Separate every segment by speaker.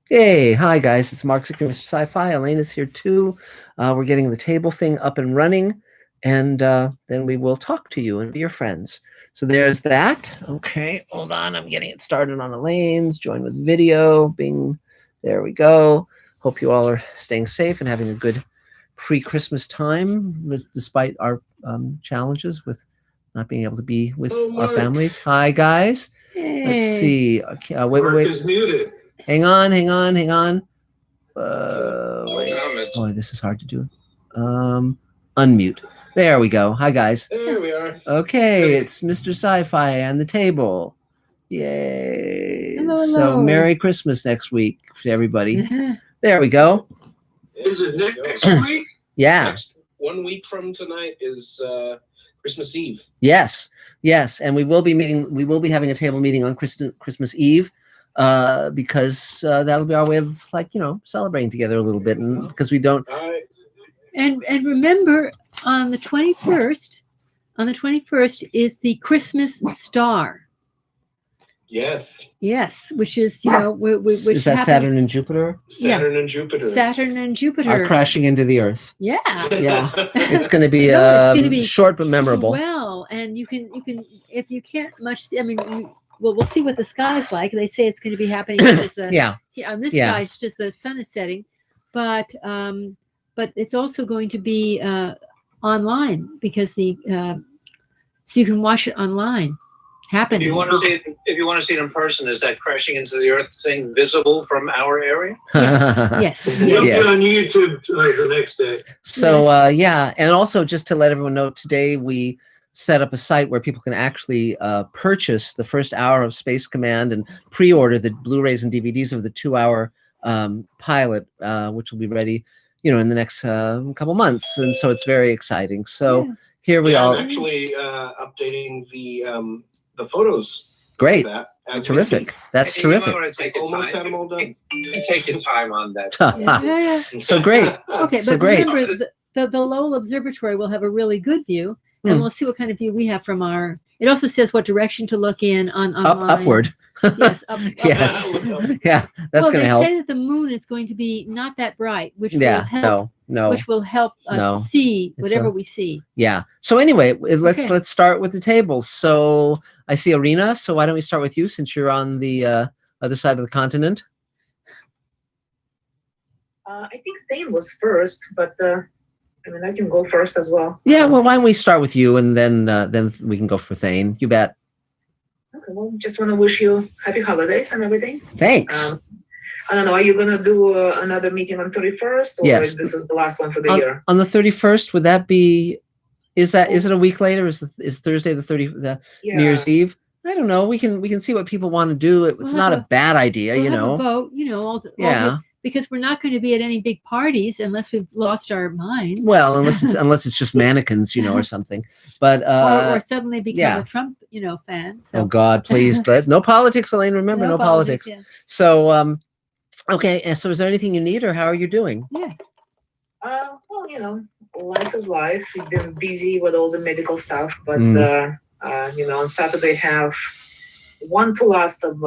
Speaker 1: Hey, hi guys, it's Marc, Mr. Sci-fi. Elaine is here too. We're getting the table thing up and running, and then we will talk to you and be your friends. So there's that. Okay, hold on. I'm getting it started on Elaine's. Join with video. Bing. There we go. Hope you all are staying safe and having a good pre-Christmas time, despite our challenges with not being able to be with our families. Hi guys. Let's see. Okay, wait.
Speaker 2: Marc is muted.
Speaker 1: Hang on. Wait. Boy, this is hard to do. Unmute. There we go. Hi, guys.
Speaker 2: There we are.
Speaker 1: Okay, it's Mr. Sci-Fi and the table. Yay.
Speaker 3: Hello.
Speaker 1: So, Merry Christmas next week to everybody. There we go.
Speaker 2: Is it next week?
Speaker 1: Yeah.
Speaker 4: Next 1 week from tonight is Christmas Eve.
Speaker 1: Yes. And we will be having a table meeting on Christmas Eve. Because that'll be our way of celebrating together a little bit, and because we don't.
Speaker 3: And remember, on the 21st is the Christmas star.
Speaker 4: Yes,
Speaker 3: which is which
Speaker 1: is that Saturn and Jupiter?
Speaker 4: Saturn and Jupiter
Speaker 1: Are crashing into the Earth.
Speaker 3: Yeah.
Speaker 1: It's going to be short but memorable.
Speaker 3: Well, and you can if you can't much. I mean. We'll see what the sky's like. They say it's going to be happening. On this side, it's just the sun is setting, but it's also going to be online because so you can watch it online. Happening.
Speaker 5: If you want to see it in person, is that crashing into the earth thing visible from our area?
Speaker 3: Yes.
Speaker 2: It'll be on YouTube the next day.
Speaker 1: So and also just to let everyone know, today we set up a site where people can actually purchase the first hour of Space Command and pre-order the Blu-rays and DVDs of the 2-hour pilot, which will be ready, in the next couple months. And so it's very exciting. So here we are.
Speaker 4: I'm actually updating the photos.
Speaker 1: Great.
Speaker 4: That
Speaker 1: terrific. That's terrific.
Speaker 4: Almost had them all done.
Speaker 5: You can take your time on that.
Speaker 1: So great.
Speaker 3: Okay,
Speaker 1: so
Speaker 3: but
Speaker 1: great.
Speaker 3: Remember, the Lowell Observatory will have a really good view. And we'll see what kind of view we have from our. It also says what direction to look in on
Speaker 1: upward.
Speaker 3: Yes,
Speaker 1: yes, yeah, that's going to help.
Speaker 3: They say that the moon is going to be not that bright, which will help.
Speaker 1: No,
Speaker 3: which will help us see whatever we see.
Speaker 1: Yeah. So anyway, let's start with the table. So I see Arena. So why don't we start with you since you're on the other side of the continent?
Speaker 6: I think Thane was first, but. I can go first as well.
Speaker 1: Yeah, well, why don't we start with you, and then we can go for Thane. You bet.
Speaker 6: Okay, well, just want to wish you happy holidays and everything.
Speaker 1: Thanks.
Speaker 6: I don't know, are you going to do another meeting on 31st, or
Speaker 1: yes.
Speaker 6: This is the last one for the year?
Speaker 1: On the 31st, would that be, is it a week later? Is Thursday the New Year's Eve? I don't know. We can see what people want to do. It's not a bad idea,
Speaker 3: we'll have a vote, because we're not going to be at any big parties unless we've lost our minds.
Speaker 1: Well, unless it's just mannequins, or something. But
Speaker 3: or suddenly become a Trump, fan. So.
Speaker 1: Oh God, please, no politics, Elaine. Remember, no politics.
Speaker 3: Yeah.
Speaker 1: So, okay. And so, is there anything you need, or how are you doing?
Speaker 3: Yes.
Speaker 6: Well, life is life. We've been busy with all the medical stuff, but on Saturday have 2 lots of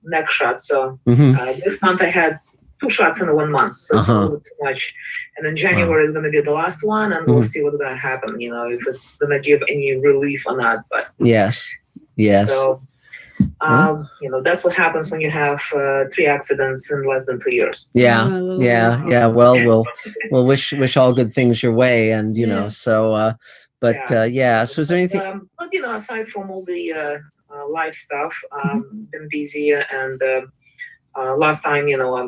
Speaker 6: neck shots. So this month I had 2 shots in 1 month, so it's a little too much. And then January is going to be the last one, and we'll see what's going to happen. If it's going to give any relief or not. But
Speaker 1: yes.
Speaker 6: So that's what happens when you have 3 accidents in less than 2 years.
Speaker 1: Yeah. Well, we'll wish all good things your way, and So, So is there anything?
Speaker 6: But aside from all the life stuff, been busy and. Last time,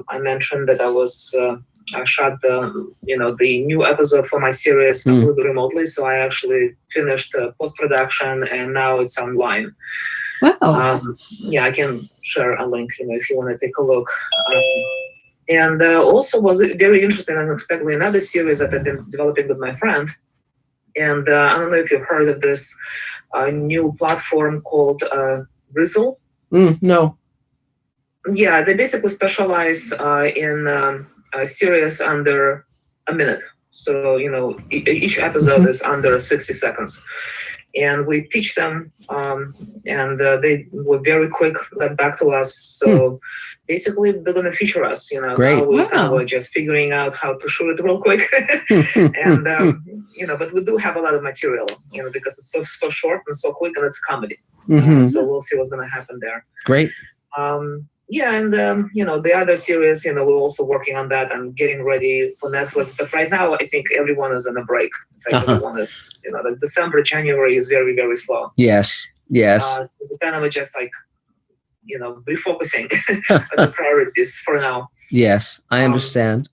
Speaker 6: I mentioned that I shot the new episode for my series completely remotely. So I actually finished post-production and now it's online.
Speaker 3: Wow.
Speaker 6: I can share a link, if you want to take a look. And also was very interesting and unexpectedly another series that I've been developing with my friend. And I don't know if you've heard of this new platform called Rizzle.
Speaker 1: No.
Speaker 6: Yeah, they basically specialize in a series under a minute. So, each episode is under 60 seconds. and we pitched them, and they were very quick, got back to us. So basically, they're going to feature us.
Speaker 1: Great.
Speaker 6: Now we kind of just figuring out how to shoot it real quick, and but we do have a lot of material, because it's so short and so quick, and it's comedy. So we'll see what's going to happen there.
Speaker 1: Great.
Speaker 6: And the other series, we're also working on that and getting ready for Netflix. But right now, I think everyone is on a break. It's like everyone is, the December, January is very, very slow.
Speaker 1: Yes.
Speaker 6: So we kind of just like, refocusing on the priorities for now.
Speaker 1: Yes, I understand.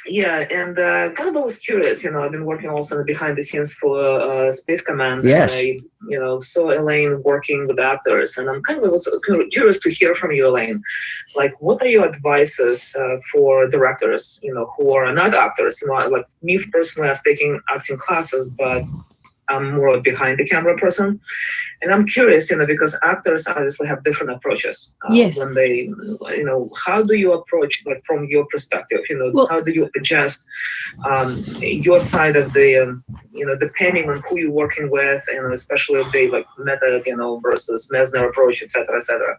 Speaker 6: And kind of always curious, I've been working also behind the scenes for Space Command.
Speaker 1: Yes.
Speaker 6: And I, saw Elaine working with actors, and I'm kind of curious to hear from you, Elaine. Like, what are your advices for directors, who are not actors? Like me personally, I've taken acting classes, but I'm more a behind the camera person. And I'm curious, because actors obviously have different approaches.
Speaker 3: Yes.
Speaker 6: When they, how do you approach, like from your perspective, how do you adjust your side of the, depending on who you're working with, and especially if they like method, versus Mesner approach, et cetera, et cetera.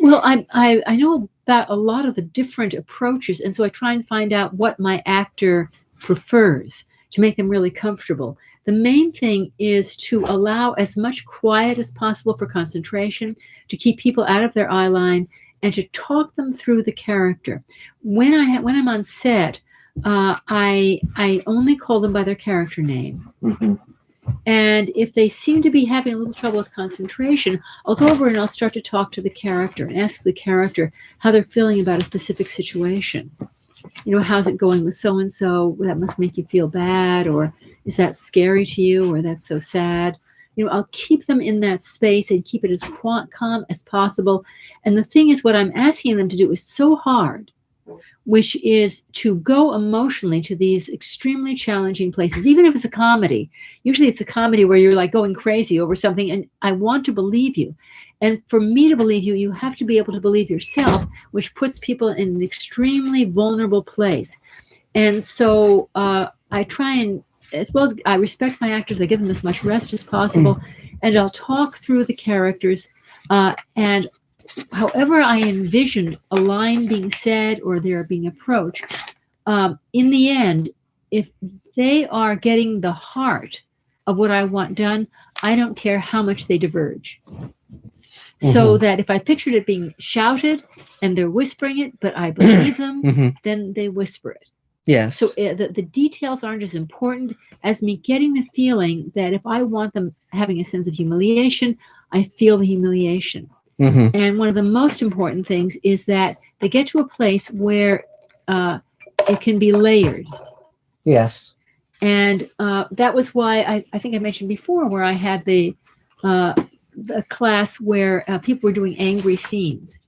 Speaker 3: Well, I know about a lot of the different approaches. And so I try and find out what my actor prefers to make them really comfortable. The main thing is to allow as much quiet as possible for concentration, to keep people out of their eye line, and to talk them through the character. When I'm on set, I only call them by their character name. And if they seem to be having a little trouble with concentration, I'll go over and I'll start to talk to the character and ask the character how they're feeling about a specific situation. How's it going with so-and-so? That must make you feel bad, or is that scary to you, or that's so sad? I'll keep them in that space and keep it as calm as possible. And the thing is, what I'm asking them to do is so hard, which is to go emotionally to these extremely challenging places, even if it's a comedy. Usually it's a comedy where you're like going crazy over something, and I want to believe you. And for me to believe you, you have to be able to believe yourself, which puts people in an extremely vulnerable place. And so I try and, as well as I respect my actors, I give them as much rest as possible, and I'll talk through the characters. And however I envision a line being said or they're being approached, in the end, if they are getting the heart of what I want done, I don't care how much they diverge. So that if I pictured it being shouted and they're whispering it, but I believe them, then they whisper it.
Speaker 1: Yes.
Speaker 3: So the details aren't as important as me getting the feeling that if I want them having a sense of humiliation, I feel the humiliation. And one of the most important things is that they get to a place where it can be layered.
Speaker 1: Yes. And
Speaker 3: that was why I think I mentioned before, where I had the class where people were doing angry scenes,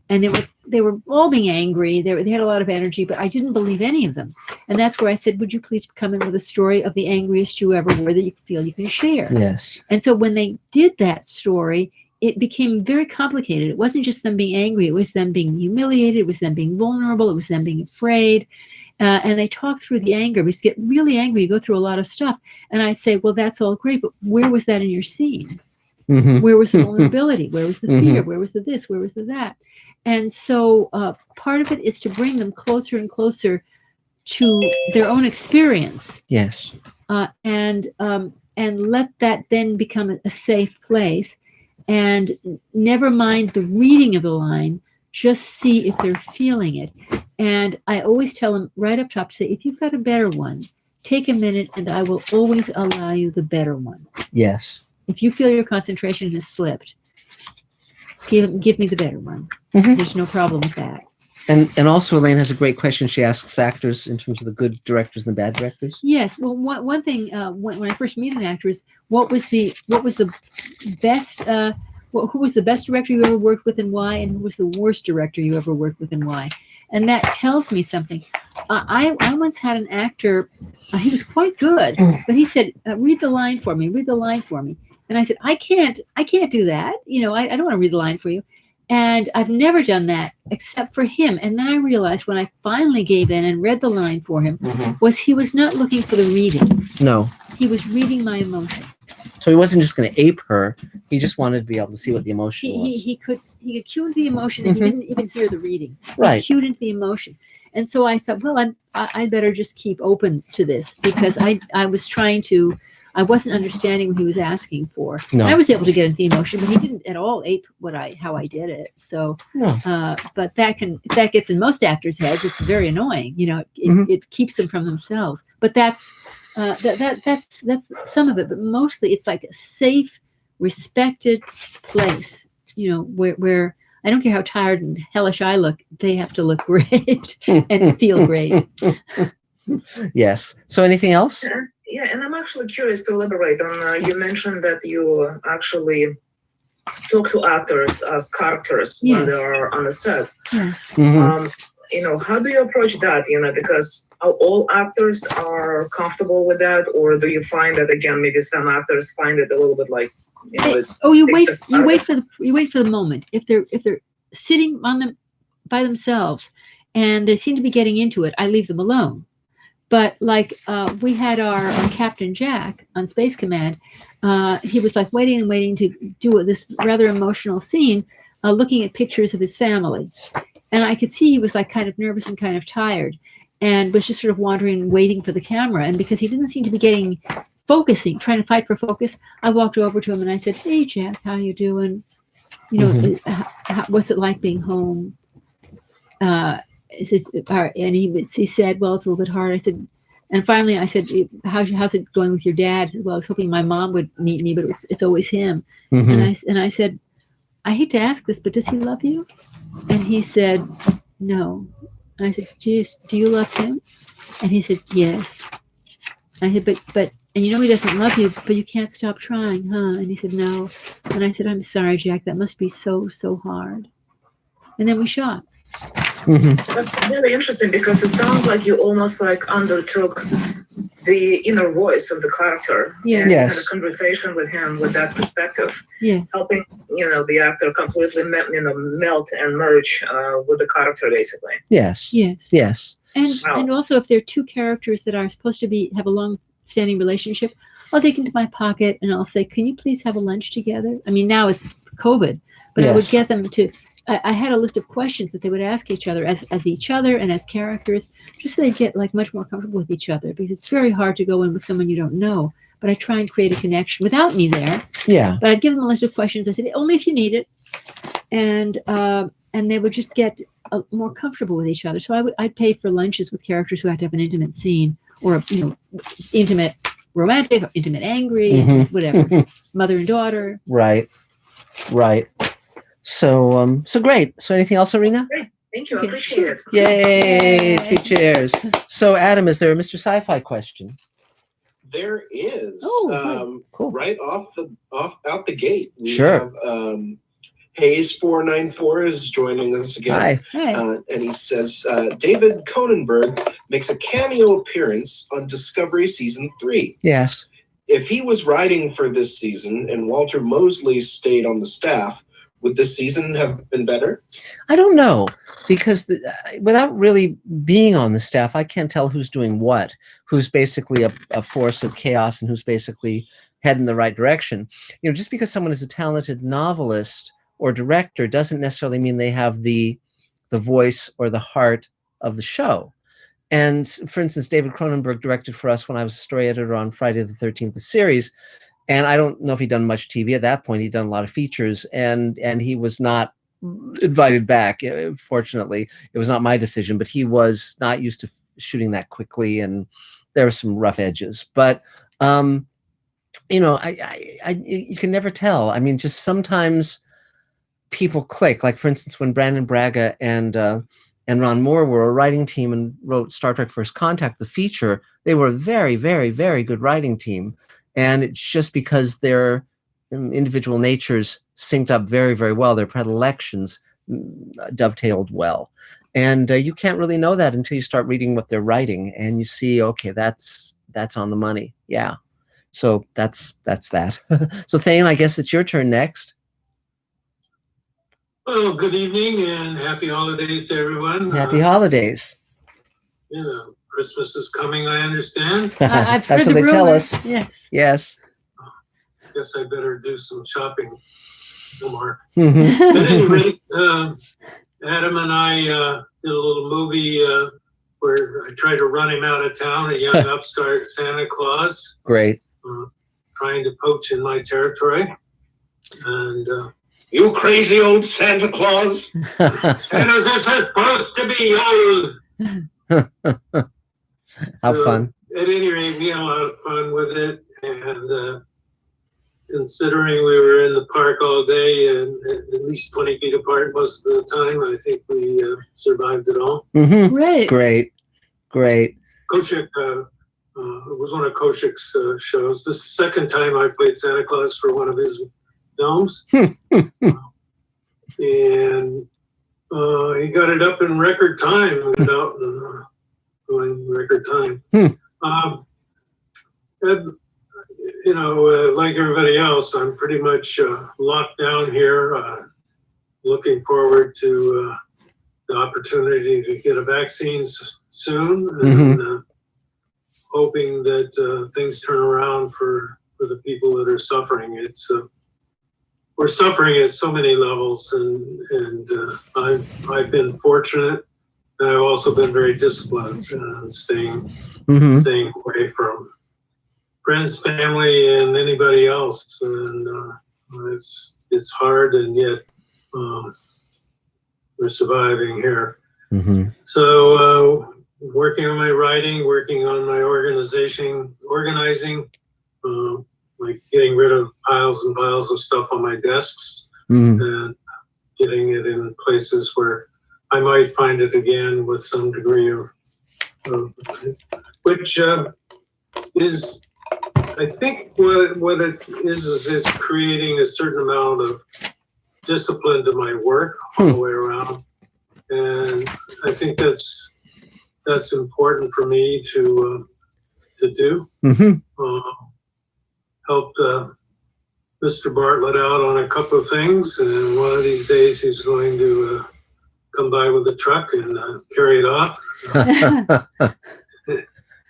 Speaker 3: and they were all being angry. They had a lot of energy, but I didn't believe any of them. And that's where I said, would you please come in with a story of the angriest you ever were that you feel you can share?
Speaker 1: Yes. And
Speaker 3: so when they did that story, it became very complicated. It wasn't just them being angry. It was them being humiliated. It was them being vulnerable. It was them being afraid. And they talked through the anger. We get really angry. You go through a lot of stuff. And I say, well, that's all great, but where was that in your scene? Where was the vulnerability? Where was the fear? Where was the this? Where was the that? And so part of it is to bring them closer and closer to their own experience.
Speaker 1: Yes.
Speaker 3: And let that then become a safe place. And never mind the reading of the line, just see if they're feeling it. And I always tell them right up top to say, if you've got a better one, take a minute and I will always allow you the better one.
Speaker 1: Yes.
Speaker 3: If you feel your concentration has slipped, give me the better one. There's no problem with that.
Speaker 1: And also Elaine has a great question. She asks actors in terms of the good directors and the bad directors.
Speaker 3: Yes. Well, one thing when I first meet an actor is what was the best who was the best director you ever worked with and why, and who was the worst director you ever worked with and why. And that tells me something. I once had an actor, he was quite good, but he said, read the line for me. And I said, I can't do that. I don't want to read the line for you. And I've never done that except for him. And then I realized when I finally gave in and read the line for him, was he was not looking for the reading.
Speaker 1: No.
Speaker 3: He was reading my emotion.
Speaker 1: So he wasn't just going to ape her. He just wanted to be able to see what the emotion was.
Speaker 3: He could cue into the emotion, and he didn't even hear the reading.
Speaker 1: Right.
Speaker 3: He cued into the emotion. And so I thought, well, I better just keep open to this, because I was trying to, I wasn't understanding what he was asking for.
Speaker 1: No.
Speaker 3: I was able to get into the emotion, but he didn't at all ape how I did it. So,
Speaker 1: No.
Speaker 3: But that gets in most actors' heads. It's very annoying. It keeps them from themselves. But that's some of it. But mostly, it's like a safe, respected place. Where I don't care how tired and hellish I look, they have to look great and feel great.
Speaker 1: Yes. So anything else?
Speaker 6: Yeah, and I'm actually curious to elaborate on, you mentioned that you actually talk to actors as characters when they are on the set.
Speaker 3: Yes.
Speaker 6: How do you approach that? Because all actors are comfortable with that, or do you find that, again, maybe some actors find it a little bit like,
Speaker 3: you wait for the moment. If they're sitting by themselves and they seem to be getting into it, I leave them alone. But like we had our Captain Jack on Space Command, he was like waiting to do this rather emotional scene, looking at pictures of his family, and I could see he was like kind of nervous and kind of tired, and was just sort of wandering, waiting for the camera. And because he didn't seem to be getting trying to fight for focus, I walked over to him and I said, "Hey, Jack, how you doing? What's it like being home?" And he said, "Well, it's a little bit hard." I said, and finally I said, "How's it going with your dad?" He said, "Well, I was hoping my mom would meet me, but it's always him." And I said, "I hate to ask this, but does he love you?" And he said, "No." And I said, "Geez, do you love him?" And he said, "Yes." I said, but and he doesn't love you, but you can't stop trying, huh?" And he said, "No." And I said, "I'm sorry, Jack. That must be so, so hard." And then we shot.
Speaker 6: That's really interesting, because it sounds like you almost like undertook the inner voice of the character. And had a conversation with him with that perspective.
Speaker 3: Yes.
Speaker 6: Helping, the actor completely melt and merge with the character, basically.
Speaker 1: Yes.
Speaker 3: Yes.
Speaker 1: Yes.
Speaker 3: And also, if there are two characters that are supposed to have a long-standing relationship, I'll take into my pocket and I'll say, "Can you please have a lunch together?" I mean, now it's COVID, but I would get them to. I had a list of questions that they would ask each other as each other and as characters, just so they get like much more comfortable with each other, because it's very hard to go in with someone you don't know. But I try and create a connection without me there.
Speaker 1: Yeah.
Speaker 3: But I'd give them a list of questions. I said, "Only if you need it," and they would just get more comfortable with each other. So I'd pay for lunches with characters who had to have an intimate scene, or intimate romantic, or intimate angry, whatever, mother and daughter.
Speaker 1: Right. So great. So anything else, Arena?
Speaker 6: Great. Thank you. I appreciate it.
Speaker 1: Yay! 3 cheers. So Adam, is there a Mr. Sci-Fi question?
Speaker 4: There is.
Speaker 1: Cool.
Speaker 4: Right out the gate. We
Speaker 1: Sure.
Speaker 4: have Hayes494 is joining us again.
Speaker 1: Hi.
Speaker 4: And he says, David Cronenberg makes a cameo appearance on Discovery Season 3.
Speaker 1: Yes.
Speaker 4: If he was writing for this season and Walter Mosley stayed on the staff, would this season have been better?
Speaker 1: I don't know, because without really being on the staff, I can't tell who's doing what, who's basically a force of chaos and who's basically heading the right direction. Just because someone is a talented novelist or director doesn't necessarily mean they have the voice or the heart of the show. And for instance, David Cronenberg directed for us when I was a story editor on Friday the 13th, the series. And I don't know if he'd done much TV at that point. He'd done a lot of features, and he was not invited back. Fortunately, it was not my decision, but he was not used to shooting that quickly, and there were some rough edges. But you can never tell. I mean, just sometimes people click. Like for instance, when Brandon Braga and Ron Moore were a writing team and wrote Star Trek First Contact, the feature, they were a very, very, very good writing team. And it's just because their individual natures synced up very, very well. Their predilections dovetailed well. And you can't really know that until you start reading what they're writing. And you see, okay, that's on the money. Yeah. So that's that. So Thane, I guess it's your turn next.
Speaker 2: Well, good evening and happy holidays to everyone.
Speaker 1: Happy holidays.
Speaker 2: Christmas is coming, I understand.
Speaker 3: I've
Speaker 1: That's
Speaker 3: heard
Speaker 1: what they tell us.
Speaker 3: Yes.
Speaker 1: Yes.
Speaker 2: guess I better do some shopping, Mark.
Speaker 1: Mm-hmm.
Speaker 2: At any rate, Adam and I did a little movie where I tried to run him out of town, a young upstart Santa Claus.
Speaker 1: Great.
Speaker 2: Trying to poach in my territory. And
Speaker 4: you crazy old Santa Claus.
Speaker 2: Santa's are supposed to be old.
Speaker 1: How fun.
Speaker 2: At any rate, we had a lot of fun with it. And considering we were in the park all day and at least 20 feet apart most of the time, I think we survived it all.
Speaker 1: Mm-hmm.
Speaker 3: Great.
Speaker 1: Great.
Speaker 2: Koshik, it was one of Koshik's shows. This is the second time I played Santa Claus for one of his films. And he got it up in record time without going record time. And, you know, like everybody else, I'm pretty much locked down here, looking forward to the opportunity to get a vaccine soon, and hoping that things turn around for the people that are suffering. It's we're suffering at so many levels, and I've been fortunate, and I've also been very disciplined, staying away from friends, family, and anybody else. And it's hard, and yet we're surviving here. So working on my writing, working on my organizing, like getting rid of piles and piles of stuff on my desks, and getting it in places where I might find it again with some degree of which is, I think what it is it's creating a certain amount of discipline to my work all the way around. And I think that's important for me to do. Helped Mr. Bartlett out on a couple of things, and one of these days he's going to come by with a truck and carry it off.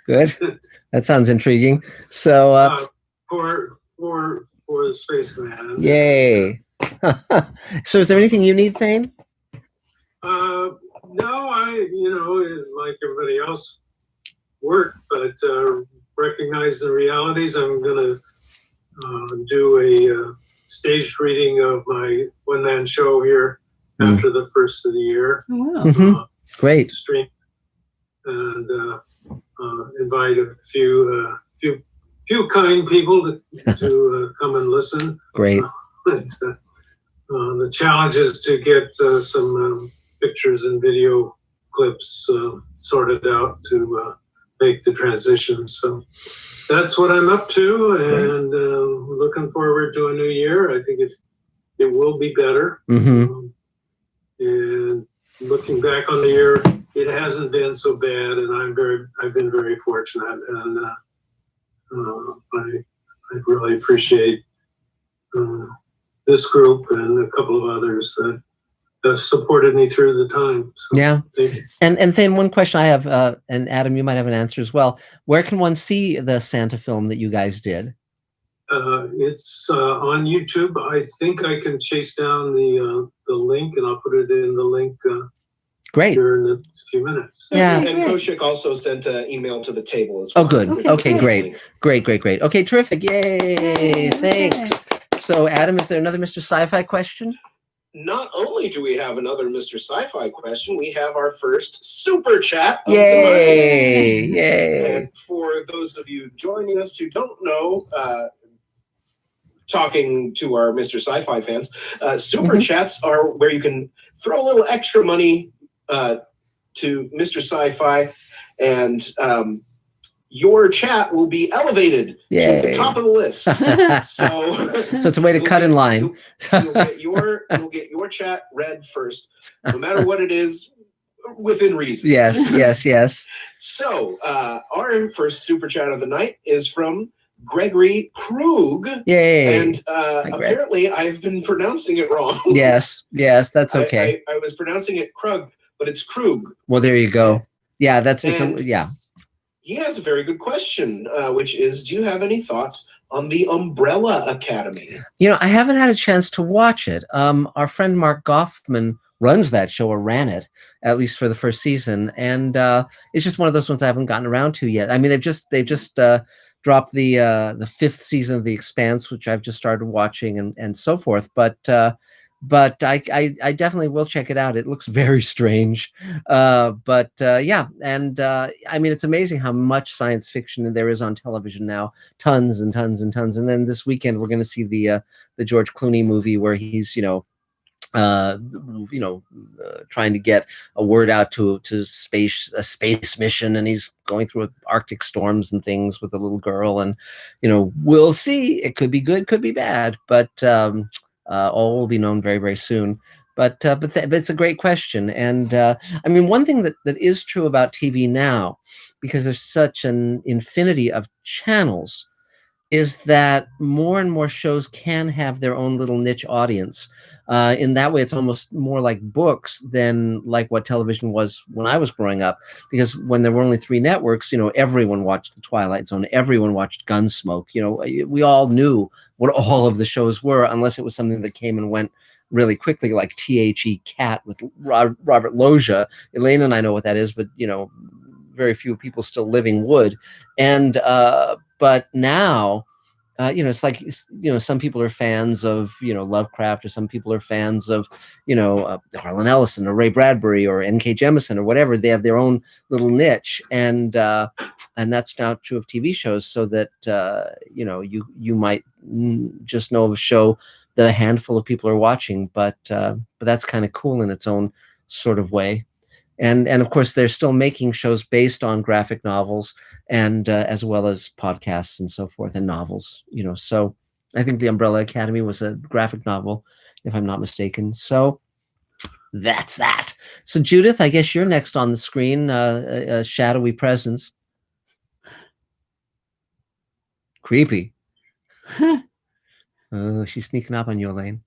Speaker 1: Good. That sounds intriguing. So
Speaker 2: for the Space Command.
Speaker 1: Yay. So is there anything you need, Thane?
Speaker 2: No, like everybody else, work, but recognize the realities. I'm going to do a staged reading of my one-man show here after the first of the year.
Speaker 3: Wow.
Speaker 1: Great.
Speaker 2: Stream and invite a few kind people to come and listen.
Speaker 1: Great.
Speaker 2: The challenge is to get some pictures and video clips sorted out to make the transition. So that's what I'm up to, and looking forward to a new year. I think it will be better. And looking back on the year, it hasn't been so bad, and I've been very fortunate, and I really appreciate this group and a couple of others that have supported me through the time. So,
Speaker 1: yeah.
Speaker 2: thank you.
Speaker 1: And then one question I have, and Adam, you might have an answer as well. Where can one see the Santa film that you guys did?
Speaker 2: It's on YouTube. I think I can chase down the link, and I'll put it in the link
Speaker 1: Great.
Speaker 2: here in a few minutes.
Speaker 1: Yeah.
Speaker 4: And Koshik also sent an email to the table as well.
Speaker 1: Oh, good. Okay,
Speaker 3: Okay,
Speaker 1: great. Okay, terrific. Yay. Thanks. So, Adam, is there another Mr. Sci-Fi question?
Speaker 4: Not only do we have another Mr. Sci-Fi question, we have our first super chat of
Speaker 1: Yay.
Speaker 4: the night.
Speaker 1: Yay.
Speaker 4: And for those of you joining us who don't know, talking to our Mr. Sci-Fi fans, super chats are where you can throw a little extra money to Mr. Sci-Fi, and your chat will be elevated to the top of the list. So
Speaker 1: it's a way to cut in line.
Speaker 4: You'll get your chat read first, no matter what it is, within reason.
Speaker 1: Yes.
Speaker 4: So our first super chat of the night is from Gregory Krug.
Speaker 1: Yay.
Speaker 4: And apparently I've been pronouncing it wrong.
Speaker 1: Yes, that's okay.
Speaker 4: I was pronouncing it Krug, but it's Krug.
Speaker 1: Well, there you go. Yeah,
Speaker 4: He has a very good question, which is, do you have any thoughts on the Umbrella Academy.
Speaker 1: I haven't had a chance to watch it. Our friend Marc Goffman runs that show, or ran it, at least for the first season, and it's just one of those ones I haven't gotten around to yet. I mean, they've just dropped the fifth season of The Expanse, which I've just started watching, and so forth. But I definitely will check it out. It looks very strange, yeah. And I mean, it's amazing how much science fiction there is on television now. Tons and tons and tons. And then this weekend we're going to see the George Clooney movie where he's trying to get a word out to a space mission, and he's going through Arctic storms and things with a little girl, and we'll see. It could be good, could be bad, but all will be known very, very soon. But it's a great question, and I mean, one thing that is true about TV now, because there's such an infinity of channels, is that more and more shows can have their own little niche audience. In that way, it's almost more like books than like what television was when I was growing up. Because when there were only 3 networks, everyone watched The Twilight Zone, everyone watched Gunsmoke. We all knew what all of the shows were, unless it was something that came and went really quickly, like THE Cat with Robert Loggia. Elaine and I know what that is, but very few people still living would. And but now, it's like, some people are fans of, Lovecraft, or some people are fans of, Harlan Ellison or Ray Bradbury or N.K. Jemisin or whatever. They have their own little niche, and that's now true of TV shows. So that you might just know of a show that a handful of people are watching, but that's kind of cool in its own sort of way. And of course, they're still making shows based on graphic novels, and as well as podcasts and so forth, and novels. So I think the Umbrella Academy was a graphic novel, if I'm not mistaken. So that's that. So Judith, I guess you're next on the screen. A shadowy presence. Creepy. Oh, she's sneaking up on you, Elaine.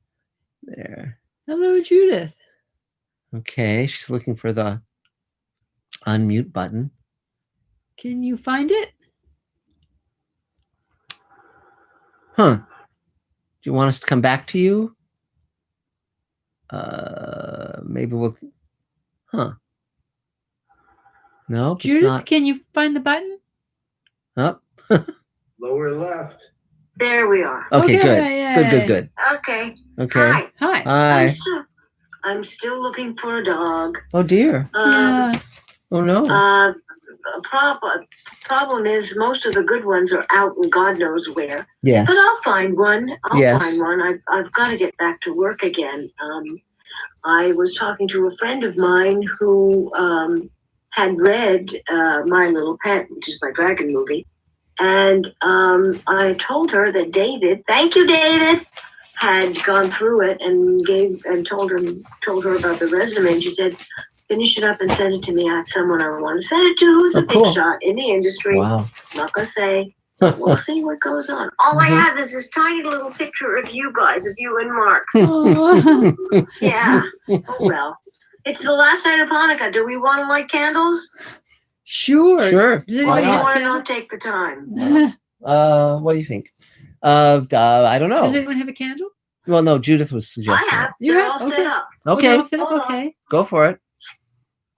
Speaker 1: There.
Speaker 3: Hello, Judith.
Speaker 1: Okay, she's looking for the unmute button.
Speaker 3: Can you find it?
Speaker 1: Huh. Do you want us to come back to you? Maybe we'll... Huh. Nope,
Speaker 3: Judith,
Speaker 1: it's not.
Speaker 3: Can you find the button?
Speaker 1: Oh.
Speaker 4: Lower left.
Speaker 7: There we are.
Speaker 1: Okay, good.
Speaker 3: Yay.
Speaker 1: Good.
Speaker 7: Okay.
Speaker 1: Okay.
Speaker 7: Hi.
Speaker 3: Hi.
Speaker 7: I'm still looking for a dog.
Speaker 1: Oh dear.
Speaker 3: Yeah.
Speaker 1: Oh no.
Speaker 7: Problem is, most of the good ones are out and God knows where.
Speaker 1: Yes.
Speaker 7: But I'll find one.
Speaker 1: Yes.
Speaker 7: Find one. I've got to get back to work again. I was talking to a friend of mine who had read My Little Pet, which is my dragon movie. And I told her that David, thank you, David, had gone through it and told her about the resume. And she said, finish it up and send it to me. I have someone I want to send it to who's a big shot in the industry.
Speaker 1: Wow.
Speaker 7: Not gonna say. We'll see what goes on. All I have is this tiny little picture of you guys, of you and Mark. Yeah. Oh well. It's the last night of Hanukkah. Do we want to light candles?
Speaker 1: Sure.
Speaker 3: Does
Speaker 7: Or
Speaker 3: anyone
Speaker 7: do you
Speaker 3: have
Speaker 7: want to
Speaker 3: candle?
Speaker 7: not take the time?
Speaker 1: What do you think? I don't know.
Speaker 3: Does anyone have a candle?
Speaker 1: Well, no, Judith was suggesting.
Speaker 7: I have.
Speaker 1: it.
Speaker 7: They're
Speaker 3: have?
Speaker 7: all
Speaker 3: Okay.
Speaker 7: set up.
Speaker 1: Okay,
Speaker 3: All set up?
Speaker 7: Hold on.
Speaker 3: Okay.
Speaker 1: go for it.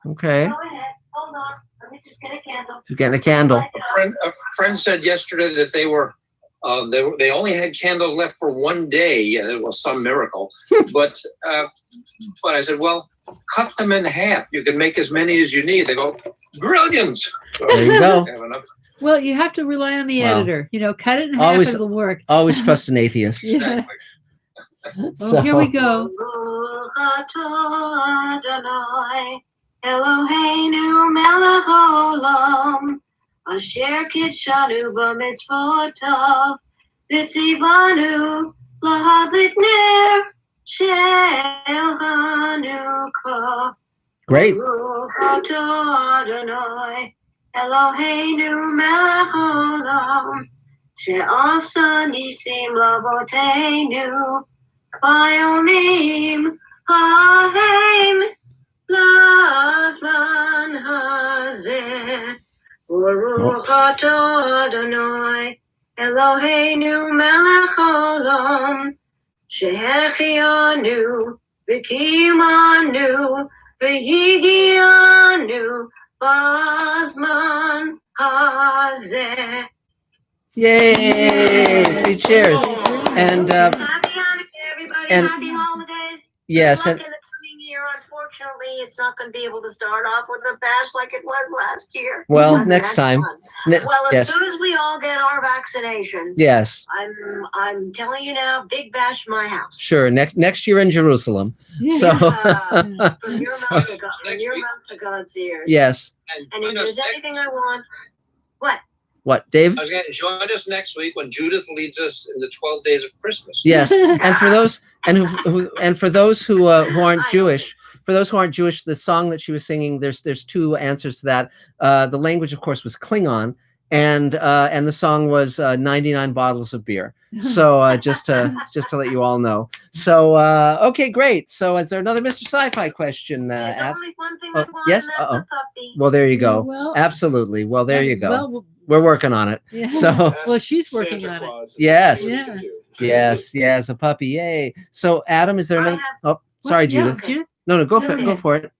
Speaker 1: Okay.
Speaker 7: Go ahead. Hold on. Let me just get a candle.
Speaker 1: She's getting a candle.
Speaker 5: A friend said yesterday that they only had candles left for one day, and it was some miracle. But I said, well, cut them in half. You can make as many as you need. They go, brilliant. So
Speaker 1: There you go.
Speaker 5: have enough.
Speaker 3: Well, you have to rely on the
Speaker 1: Wow.
Speaker 3: editor. Cut it in half,
Speaker 1: Always-
Speaker 3: it'll work.
Speaker 1: Always trust an atheist.
Speaker 3: Yeah.
Speaker 5: Exactly.
Speaker 3: Oh, here we go.
Speaker 7: Baruch atah Adonai, Eloheinu melech haolam, asher kidshanu b'mitzvotav, v'tzivanu lahadlik ner shel Hanukkah.
Speaker 1: Great.
Speaker 7: Baruch atah Adonai, Eloheinu melech haolam, she'asa nisim lavoteinu, Bionim Haim Lazman Hazeh Baruch atah Adonai Eloheinu melech olam, shehechianu, v'kimanu, v'higianu, b'zman hazeh.
Speaker 1: Yay! 3 cheers. And
Speaker 7: Happy Hanukkah, everybody.
Speaker 1: and-
Speaker 7: Happy holidays.
Speaker 1: yes,
Speaker 7: Good
Speaker 1: and
Speaker 7: luck in the coming year. Unfortunately, it's not going to be able to start off with a bash like it was last year.
Speaker 1: well,
Speaker 7: It wasn't
Speaker 1: next
Speaker 7: that
Speaker 1: time.
Speaker 7: fun. Well, as
Speaker 1: Yes,
Speaker 7: soon as we all get our vaccinations,
Speaker 1: yes,
Speaker 7: I'm telling you now, big bash my house.
Speaker 1: sure. Next year in Jerusalem. So
Speaker 7: From your
Speaker 1: So-
Speaker 7: mouth to God, from your mouth to God's ears.
Speaker 1: yes.
Speaker 7: And if there's anything I want, what?
Speaker 1: What, Dave?
Speaker 5: I was going to join us next week when Judith leads us in the 12 days of Christmas.
Speaker 1: Yes. And for those who aren't Jewish, the song that she was singing, there's 2 answers to that. The language, of course, was Klingon, and the song was 99 bottles of beer. So just to let you all know. So okay, great. So is there another Mr. Sci-Fi question?
Speaker 7: There's
Speaker 1: Ab?
Speaker 7: only one thing
Speaker 1: Oh,
Speaker 7: I want,
Speaker 1: yes?
Speaker 7: and that's
Speaker 1: Uh-oh.
Speaker 7: a puppy.
Speaker 1: Well, there you go.
Speaker 3: Well,
Speaker 1: Absolutely. Well, there you go.
Speaker 3: Well,
Speaker 1: We're working on it.
Speaker 3: yeah.
Speaker 1: So
Speaker 3: Well, she's
Speaker 4: Santa
Speaker 3: working on it.
Speaker 4: Claus,
Speaker 1: Yes.
Speaker 4: see what he can
Speaker 3: Yeah.
Speaker 4: do.
Speaker 1: yes, a puppy. Yay. So Adam, is there
Speaker 7: I
Speaker 1: another?
Speaker 7: have-
Speaker 1: Oh, sorry,
Speaker 3: Well, yeah,
Speaker 1: Judith.
Speaker 3: Judith.
Speaker 1: No, go
Speaker 3: No,
Speaker 1: for it.
Speaker 3: go
Speaker 1: Go
Speaker 3: ahead.
Speaker 1: for it.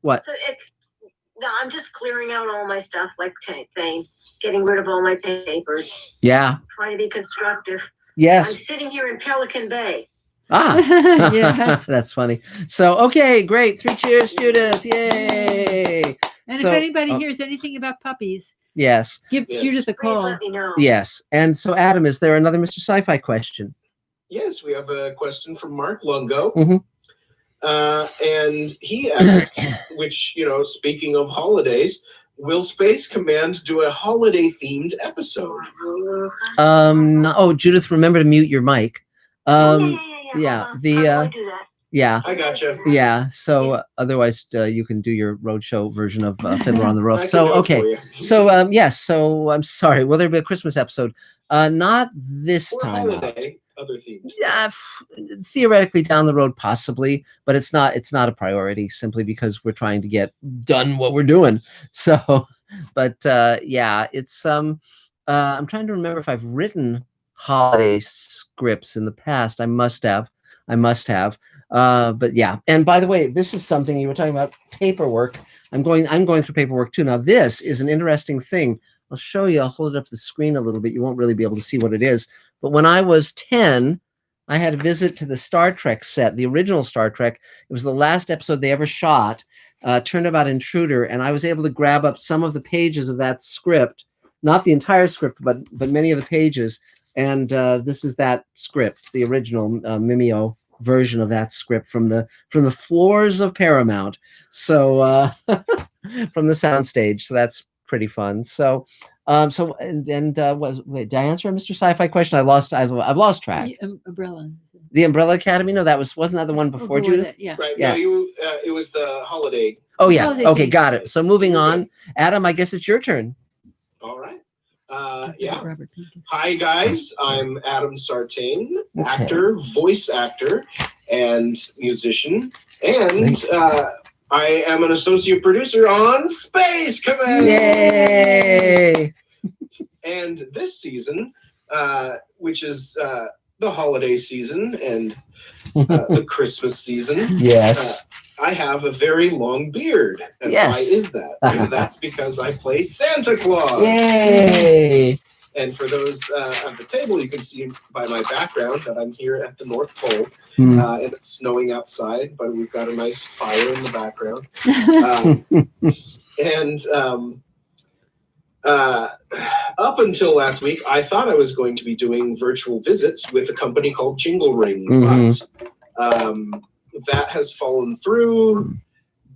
Speaker 1: What?
Speaker 7: So I'm just clearing out all my stuff, like saying, getting rid of all my papers,
Speaker 1: Yeah.
Speaker 7: trying to be constructive. I'm
Speaker 1: Yes.
Speaker 7: sitting here in Pelican Bay.
Speaker 1: Ah.
Speaker 3: Yes.
Speaker 1: That's funny. So okay, great. 3 cheers, Judith. Yay.
Speaker 3: And
Speaker 1: So-
Speaker 3: if anybody
Speaker 1: oh.
Speaker 3: hears anything about puppies,
Speaker 1: Yes.
Speaker 3: give
Speaker 4: Yes.
Speaker 3: Judith a
Speaker 7: Please
Speaker 3: call.
Speaker 7: let me know.
Speaker 1: Yes. And so Adam, is there another Mr. Sci-Fi question?
Speaker 4: Yes, we have a question from Mark Lungo.
Speaker 1: Mhm.
Speaker 4: And he asks, which, speaking of holidays, will Space Command do a holiday themed episode?
Speaker 1: Oh, Judith, remember to mute your mic.
Speaker 7: Yeah.
Speaker 1: yeah,
Speaker 7: Hold on.
Speaker 1: the,
Speaker 7: How do I do that?
Speaker 1: Yeah.
Speaker 4: I gotcha.
Speaker 1: Yeah. So otherwise, you can do your roadshow version of Fiddler on the
Speaker 4: I
Speaker 1: Roof.
Speaker 4: can
Speaker 1: So
Speaker 4: do it
Speaker 1: okay.
Speaker 4: for you.
Speaker 1: So yes. So I'm sorry. Will there be a Christmas episode? Not this
Speaker 4: Or
Speaker 1: time. out.
Speaker 4: holiday, other themes.
Speaker 1: Yeah, theoretically down the road, possibly, but it's not a priority simply because we're trying to get done what we're doing. So, but yeah, it's I'm trying to remember if I've written holiday scripts in the past. I must have. But yeah. And by the way, this is something you were talking about, paperwork. I'm going through paperwork too. Now, this is an interesting thing. I'll show you. I'll hold it up to the screen a little bit. You won't really be able to see what it is. But when I was 10, I had a visit to the Star Trek set, the original Star Trek. It was the last episode they ever shot, Turnabout Intruder, and I was able to grab up some of the pages of that script, not the entire script, but many of the pages. And this is that script, the original Mimeo version of that script from the floors of Paramount. So from the soundstage. So that's pretty fun. So wait, did I answer a Mr. Sci-Fi question? I've lost track.
Speaker 3: Umbrella.
Speaker 1: The Umbrella Academy? No, wasn't that the one before, Judith?
Speaker 3: Yeah.
Speaker 4: Right.
Speaker 1: Yeah.
Speaker 4: No, it was the holiday.
Speaker 1: Oh yeah.
Speaker 3: Holiday
Speaker 1: Okay,
Speaker 3: theme.
Speaker 1: got it. So moving on, Adam, I guess it's your turn.
Speaker 4: All right. Yeah.
Speaker 3: Robert Pincus.
Speaker 4: Hi, guys. I'm Adam Sartain,
Speaker 1: Okay.
Speaker 4: actor, voice actor, and musician. And I am an associate producer on Space Command.
Speaker 1: Yay!
Speaker 4: And this season, which is the holiday season and the Christmas season,
Speaker 1: Yes.
Speaker 4: I have a very long beard. And
Speaker 1: Yes.
Speaker 4: why is that? That's because I play Santa Claus.
Speaker 1: Yay!
Speaker 4: And for those at the table, you can see by my background that I'm here at the North Pole.
Speaker 1: Hmm.
Speaker 4: And it's snowing outside, but we've got a nice fire in the background. Up until last week, I thought I was going to be doing virtual visits with a company called Jingle Ring, but that has fallen through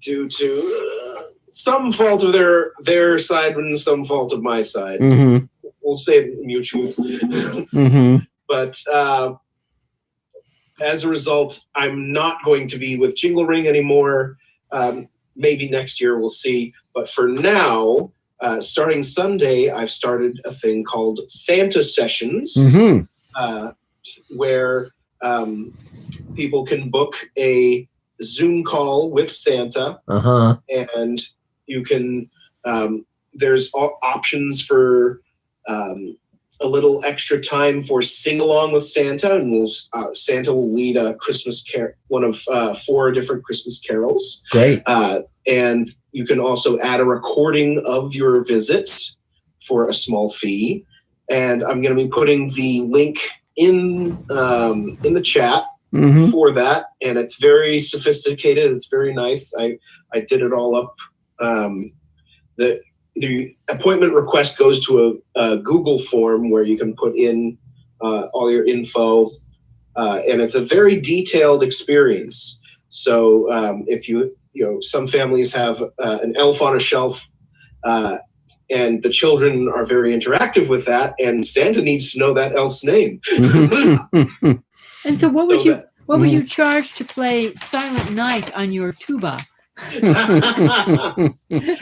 Speaker 4: due to some fault of their side and some fault of my side.
Speaker 1: Mm-hmm.
Speaker 4: We'll say mutual.
Speaker 1: Mm-hmm.
Speaker 4: But as a result, I'm not going to be with Jingle Ring anymore. Maybe next year, we'll see. But for now, starting Sunday, I've started a thing called Santa Sessions, where people can book a Zoom call with Santa, and you can. There's options for a little extra time for sing along with Santa, and Santa will lead a Christmas one of 4 different Christmas carols.
Speaker 1: Great.
Speaker 4: And you can also add a recording of your visit for a small fee. And I'm going to be putting the link in the chat for that, and it's very sophisticated. It's very nice. I did it all up. The appointment request goes to a Google form where you can put in all your info, and it's a very detailed experience. So if some families have an elf on a shelf, and the children are very interactive with that, and Santa needs to know that elf's name.
Speaker 3: And so what would you charge to play Silent Night on your tuba?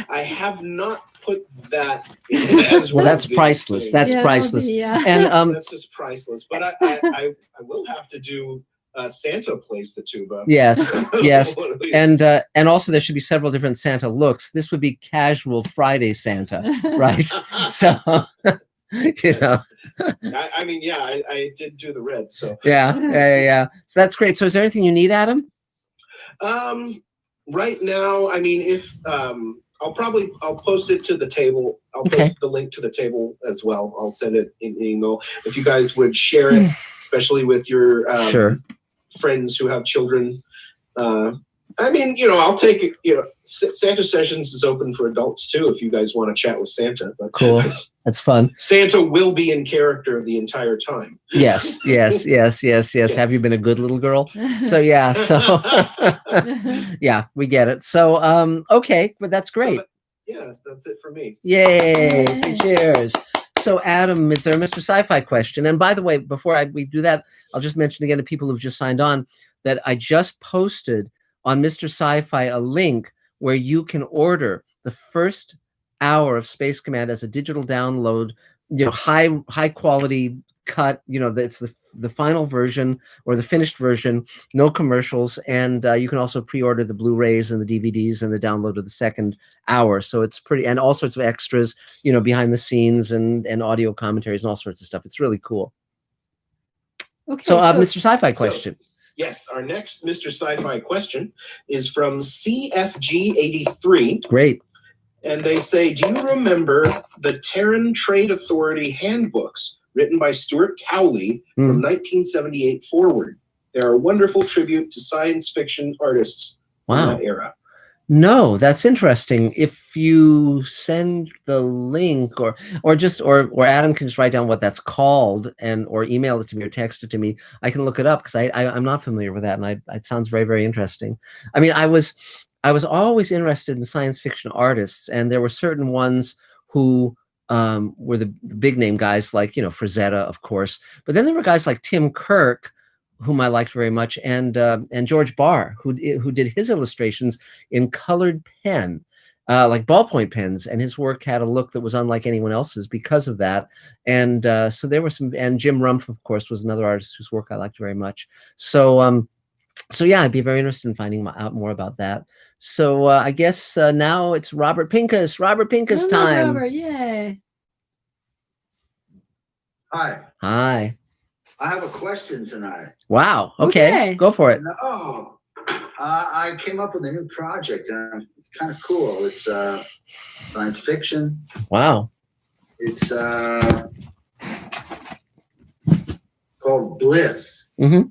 Speaker 4: I have not put that in as
Speaker 1: well. That's priceless. That's priceless.
Speaker 3: And
Speaker 4: that's just priceless. But I will have to do Santa plays the tuba.
Speaker 1: Yes. And also there should be several different Santa looks. This would be casual Friday Santa, right? So
Speaker 4: I mean, I did do the red. So
Speaker 1: yeah. So that's great. So is there anything you need, Adam?
Speaker 4: Right now, I mean, if I'll post it to the table. I'll post the link to the table as well. I'll send it in an email. If you guys would share it, especially with your friends who have children. I mean, I'll take it. Santa Sessions is open for adults too, if you guys want to chat with Santa. But
Speaker 1: cool. That's fun.
Speaker 4: Santa will be in character the entire time.
Speaker 1: Yes. Have you been a good little girl? So yeah. Yeah, we get it. So okay, but that's great.
Speaker 4: That's it for me.
Speaker 1: Yay! Cheers. So Adam, is there a Mr. Sci-Fi question? And by the way, before we do that, I'll just mention again to people who've just signed on that I just posted on Mr. Sci-Fi a link where you can order the first hour of Space Command as a digital download, high quality cut, it's the final version or the finished version, no commercials, and you can also pre-order the Blu-rays and the DVDs and the download of the second hour. So it's pretty, and all sorts of extras, behind the scenes and audio commentaries and all sorts of stuff. It's really cool.
Speaker 3: Okay.
Speaker 1: So Mr. Sci-Fi question.
Speaker 4: Yes, our next Mr. Sci-Fi question is from CFG83.
Speaker 1: Great.
Speaker 4: And they say, do you remember the Terran Trade Authority handbooks written by Stuart Cowley from 1978 forward? They're a wonderful tribute to science fiction artists from that era.
Speaker 1: No, that's interesting. If you send the link or Adam can just write down what that's called or email it to me or text it to me, I can look it up because I'm not familiar with that, and it sounds very, very interesting. I mean, I was always interested in science fiction artists, and there were certain ones who were the big name guys like, Frazetta, of course. But then there were guys like Tim Kirk, whom I liked very much, and George Barr, who did his illustrations in colored pen, like ballpoint pens, and his work had a look that was unlike anyone else's because of that. And so there were some, and Jim Rumpf, of course, was another artist whose work I liked very much. So yeah, I'd be very interested in finding out more about that. So I guess now it's Robert Pincus. Robert Pincus time.
Speaker 3: Robert, yay.
Speaker 8: Hi.
Speaker 1: Hi.
Speaker 8: I have a question tonight.
Speaker 1: Wow. Okay. Go for it.
Speaker 8: No. I came up with a new project, and it's kind of cool. It's science fiction.
Speaker 1: Wow.
Speaker 8: It's called Bliss.
Speaker 1: Mm-hmm.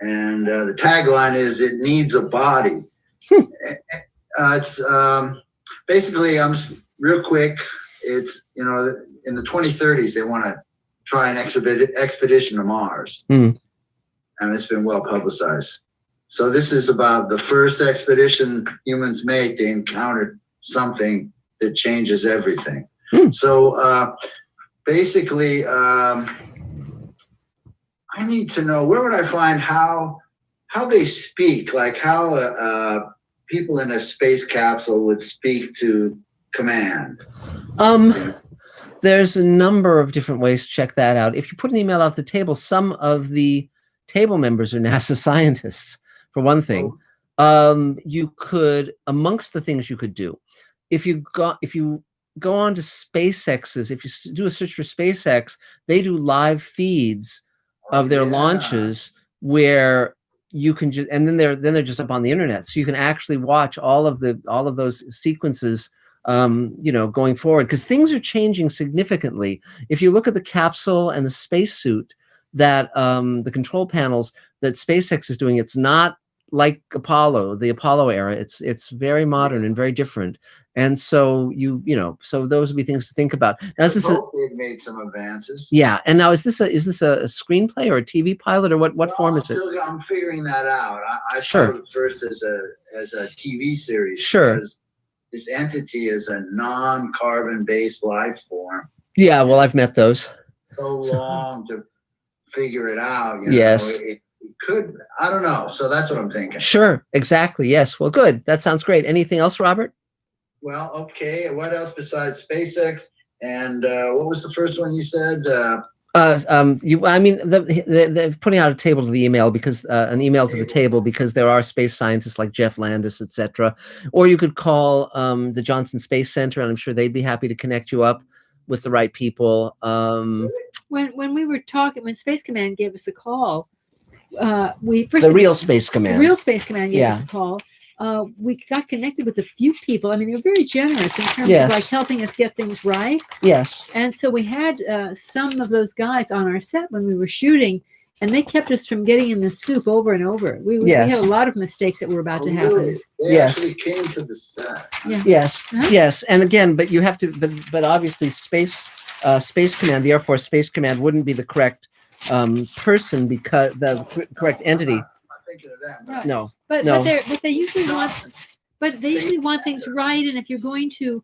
Speaker 8: And the tagline is, "It needs a body." It's basically, real quick. It's, in the 2030s, they want to try an expedition to Mars. And it's been well publicized. So this is about the first expedition humans make. They encountered something that changes everything. So basically, I need to know, where would I find how they speak, like how people in a space capsule would speak to command?
Speaker 1: There's a number of different ways to check that out. If you put an email out at the table, some of the table members are NASA scientists, for one thing. You could, amongst the things you could do, if you go on to SpaceX's, if you do a search for SpaceX, they do live feeds of their launches where you can just, and then they're just up on the internet, so you can actually watch all of those sequences, going forward, because things are changing significantly. If you look at the capsule and the spacesuit that the control panels that SpaceX is doing, it's not like the Apollo era. It's very modern and very different. And so so those would be things to think about. Now,
Speaker 8: they've made some advances.
Speaker 1: Yeah, and now is this a screenplay or a TV pilot, or what form is it?
Speaker 8: I'm figuring that out. I
Speaker 1: Sure.
Speaker 8: saw it first as a TV series.
Speaker 1: Sure.
Speaker 8: Because this entity is a non-carbon based life form.
Speaker 1: Yeah, well, I've met those.
Speaker 8: So long to figure it out.
Speaker 1: Yes.
Speaker 8: It could, I don't know. So that's what I'm thinking.
Speaker 1: Sure, exactly. Yes. Well, good. That sounds great. Anything else, Robert?
Speaker 8: Well, okay. What else besides SpaceX? And what was the first one you said?
Speaker 1: They're putting out a table to the email because an email to the table, because there are space scientists like Jeff Landis, etc. Or you could call the Johnson Space Center, and I'm sure they'd be happy to connect you up with the right people.
Speaker 3: When we were talking, when Space Command gave us a call,
Speaker 1: the real Space Command.
Speaker 3: The real Space Command gave us a call. We got connected with a few people. I mean, they were very generous in terms of like helping us get things right.
Speaker 1: Yes.
Speaker 3: And so we had some of those guys on our set when we were shooting, and they kept us from getting in the soup over and over. We had a lot of mistakes that were about to happen.
Speaker 8: Really? They actually came to the set.
Speaker 3: Yeah.
Speaker 1: Yes. Yes. And again, but you have to, but obviously Space Command, the Air Force Space Command, wouldn't be the correct person, because the correct entity.
Speaker 3: Right.
Speaker 1: No,
Speaker 3: but they usually want things right, and if you're going to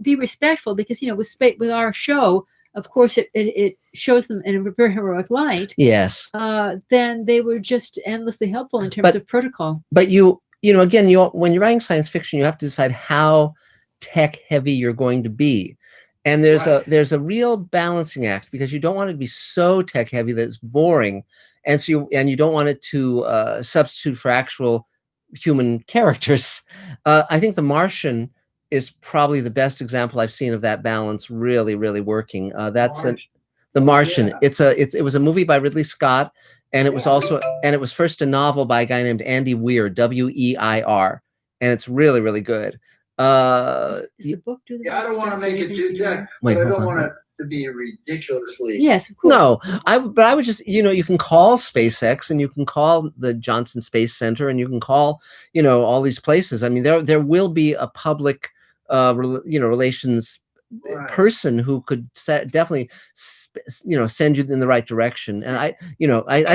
Speaker 3: be respectful, because with our show, of course, it shows them in a very heroic light.
Speaker 1: Yes.
Speaker 3: Then they were just endlessly helpful in terms of protocol.
Speaker 1: But again, when you're writing science fiction, you have to decide how tech heavy you're going to be. And there's a real balancing act, because you don't want it to be so tech heavy that it's boring. And so you don't want it to substitute for actual human characters. I think The Martian is probably the best example I've seen of that balance really, really working. The Martian. Yeah. It was a movie by Ridley Scott, and it was first a novel by a guy named Andy Weir, Weir, and it's really, really good.
Speaker 3: Is the book
Speaker 8: I don't want to make it too tech, but I don't want it to be ridiculously.
Speaker 3: Yes, of course.
Speaker 1: No, I would just, you can call SpaceX, and you can call the Johnson Space Center, and you can call, all these places. I mean, there will be a public, relations person who could definitely, send you in the right direction. And I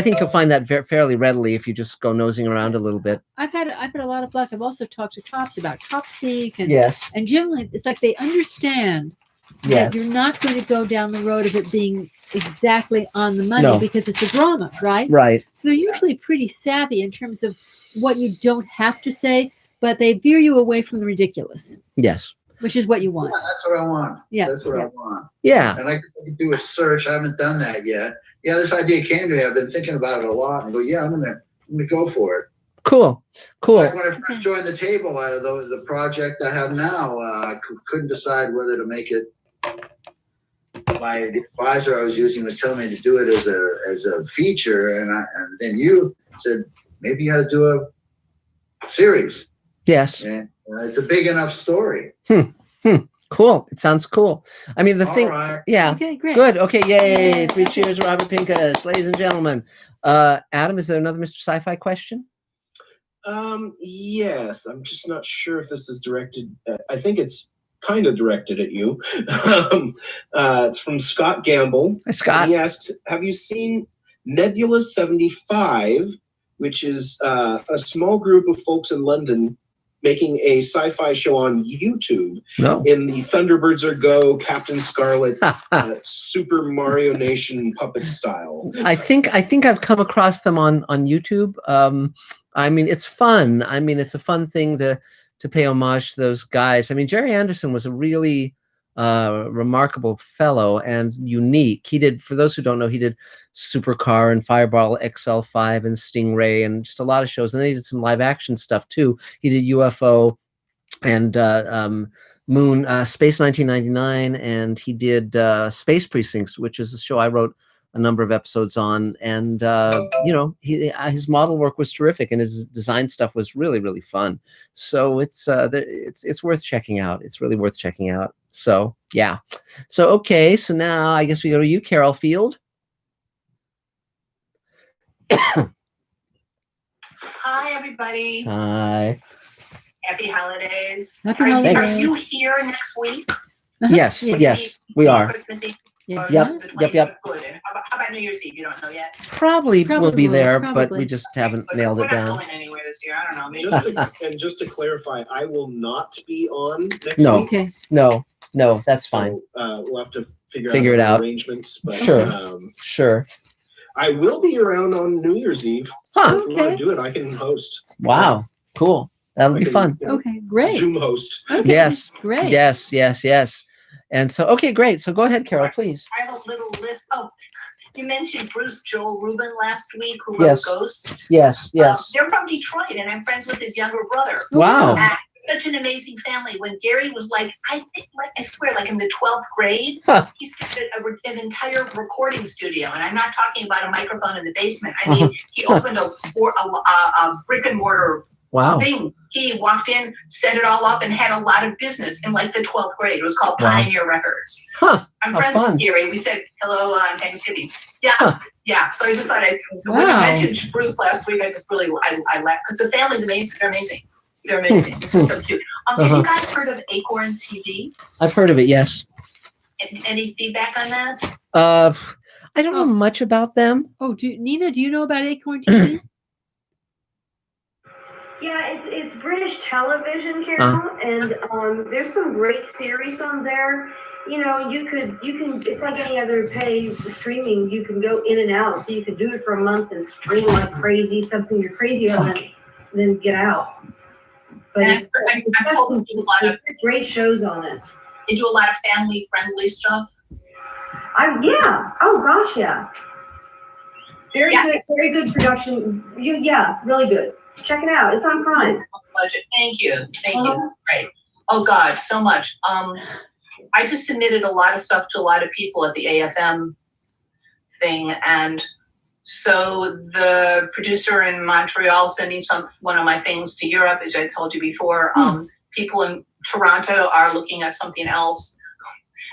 Speaker 1: think you'll find that fairly readily if you just go nosing around a little bit.
Speaker 3: I've had a lot of luck. I've also talked to cops about cop speak, and
Speaker 1: yes,
Speaker 3: and generally it's like they understand. Yes. That you're not going to go down the road of it being exactly on the money, because it's a drama, right?
Speaker 1: Right.
Speaker 3: So they're usually pretty savvy in terms of what you don't have to say, but they veer you away from the ridiculous.
Speaker 1: Yes.
Speaker 3: Which is what you want.
Speaker 8: Yeah, that's what I want.
Speaker 3: Yeah.
Speaker 8: That's what I want.
Speaker 1: Yeah.
Speaker 8: And I could do a search. I haven't done that yet. Yeah, this idea came to me. I've been thinking about it a lot, and go, I'm gonna go for it.
Speaker 1: Cool.
Speaker 8: Like when I first joined the table, the project I have now, I couldn't decide whether to make it. My advisor I was using was telling me to do it as a feature, and then you said maybe you got to do a series.
Speaker 1: Yes.
Speaker 8: And it's a big enough story.
Speaker 1: Cool. It sounds cool. I mean, yeah.
Speaker 3: Okay, great.
Speaker 1: Good. Okay, yay. 3 cheers, Robert Pincus, ladies and gentlemen. Adam, is there another Mr. Sci-Fi question?
Speaker 4: Yes. I'm just not sure if this is directed. I think it's kind of directed at you. It's from Scott Gamble.
Speaker 1: Hi, Scott.
Speaker 4: He asks, have you seen Nebula 75, which is a small group of folks in London making a sci-fi show on YouTube in the Thunderbirds Are Go, Captain Scarlet, Super Mario Nation puppet style?
Speaker 1: I think I've come across them on YouTube. I mean, it's fun. I mean, it's a fun thing to pay homage to those guys. I mean, Jerry Anderson was a really remarkable fellow and unique. He did, for those who don't know, he did Supercar and Fireball XL5 and Stingray and just a lot of shows. And then he did some live action stuff too. He did UFO and Moon, Space 1999, and he did Space Precincts, which is a show I wrote a number of episodes on. And you know, his model work was terrific, and his design stuff was really, really fun. So it's worth checking out. It's really worth checking out. So yeah. So okay. So now I guess we go to you, Carol Field.
Speaker 9: Hi, everybody.
Speaker 1: Hi.
Speaker 9: Happy holidays.
Speaker 3: Happy holidays.
Speaker 9: Are you here next week?
Speaker 1: Yes, yes, we are.
Speaker 9: Christmas Eve?
Speaker 3: Yeah.
Speaker 9: Or
Speaker 1: Yep,
Speaker 9: the
Speaker 1: yep, yep.
Speaker 9: 25th? Good. And how about New Year's Eve? You don't know yet?
Speaker 1: Probably will be there, but
Speaker 3: probably.
Speaker 1: we just haven't
Speaker 9: But
Speaker 1: nailed
Speaker 9: we're
Speaker 1: it
Speaker 9: not
Speaker 1: down.
Speaker 9: going anywhere this year. I don't know. Maybe.
Speaker 4: Just to clarify, I will not be on next
Speaker 1: No.
Speaker 4: week.
Speaker 3: Okay.
Speaker 1: No, that's fine.
Speaker 4: So, we'll have to figure
Speaker 1: Figure it
Speaker 4: out
Speaker 1: out.
Speaker 4: arrangements. But,
Speaker 1: Sure. Sure.
Speaker 4: I will be around on New Year's Eve.
Speaker 1: Huh.
Speaker 4: So if you want
Speaker 3: Okay.
Speaker 4: to do it, I can host.
Speaker 1: Wow. Cool. That'll
Speaker 4: I
Speaker 1: be
Speaker 4: can,
Speaker 1: fun.
Speaker 4: you know,
Speaker 3: Okay. Great.
Speaker 4: Zoom host.
Speaker 3: Okay,
Speaker 1: Yes.
Speaker 3: Great.
Speaker 1: Yes. And so, okay, great. So go ahead, Carol, please.
Speaker 9: I have a little list. Oh, you mentioned Bruce Joel Rubin last week, who wrote
Speaker 1: Yes.
Speaker 9: Ghost.
Speaker 1: Yes.
Speaker 9: They're from Detroit, and I'm friends with his younger brother.
Speaker 1: Wow.
Speaker 9: Such an amazing family. When Gary was like, I swear, like in the 12th grade,
Speaker 1: Huh.
Speaker 9: he started an entire recording studio. And I'm not talking about a microphone in the basement. I mean, he opened a brick and mortar
Speaker 1: Wow.
Speaker 9: thing. He walked in, set it all up, and had a lot of business in like the 12th grade. It was called
Speaker 1: Wow.
Speaker 9: Pioneer Records.
Speaker 1: Huh.
Speaker 9: I'm
Speaker 1: How
Speaker 9: friends
Speaker 1: fun.
Speaker 9: with Gary. We said hello on Thanksgiving. Yeah.
Speaker 1: Huh.
Speaker 9: Yeah. So I just thought when
Speaker 3: Wow.
Speaker 9: I mentioned Bruce last week, I just really, I laughed because the family's amazing. They're amazing. They're amazing. This is so cute. Have you guys heard of Acorn TV?
Speaker 1: I've heard of it. Yes.
Speaker 9: Any feedback on that?
Speaker 1: I don't know much about them.
Speaker 3: Oh, Nina, do you know about Acorn TV?
Speaker 10: Yeah, it's British television, Carol, and there's some great series on there. You know, you can. It's like any other pay streaming. You can go in and out, so you could do it for a month and stream like crazy, something you're crazy about, then get out. But
Speaker 9: And I'm told they do a lot of
Speaker 10: great shows on it.
Speaker 9: They do a lot of family friendly stuff.
Speaker 10: Yeah. Oh gosh, yeah. Very good production. Really good. Check it out. It's on Prime.
Speaker 9: Budget. Thank you. Great. Oh God, so much. I just submitted a lot of stuff to a lot of people at the AFM thing, and so the producer in Montreal sending one of my things to Europe, as I told you before. People in Toronto are looking at something else.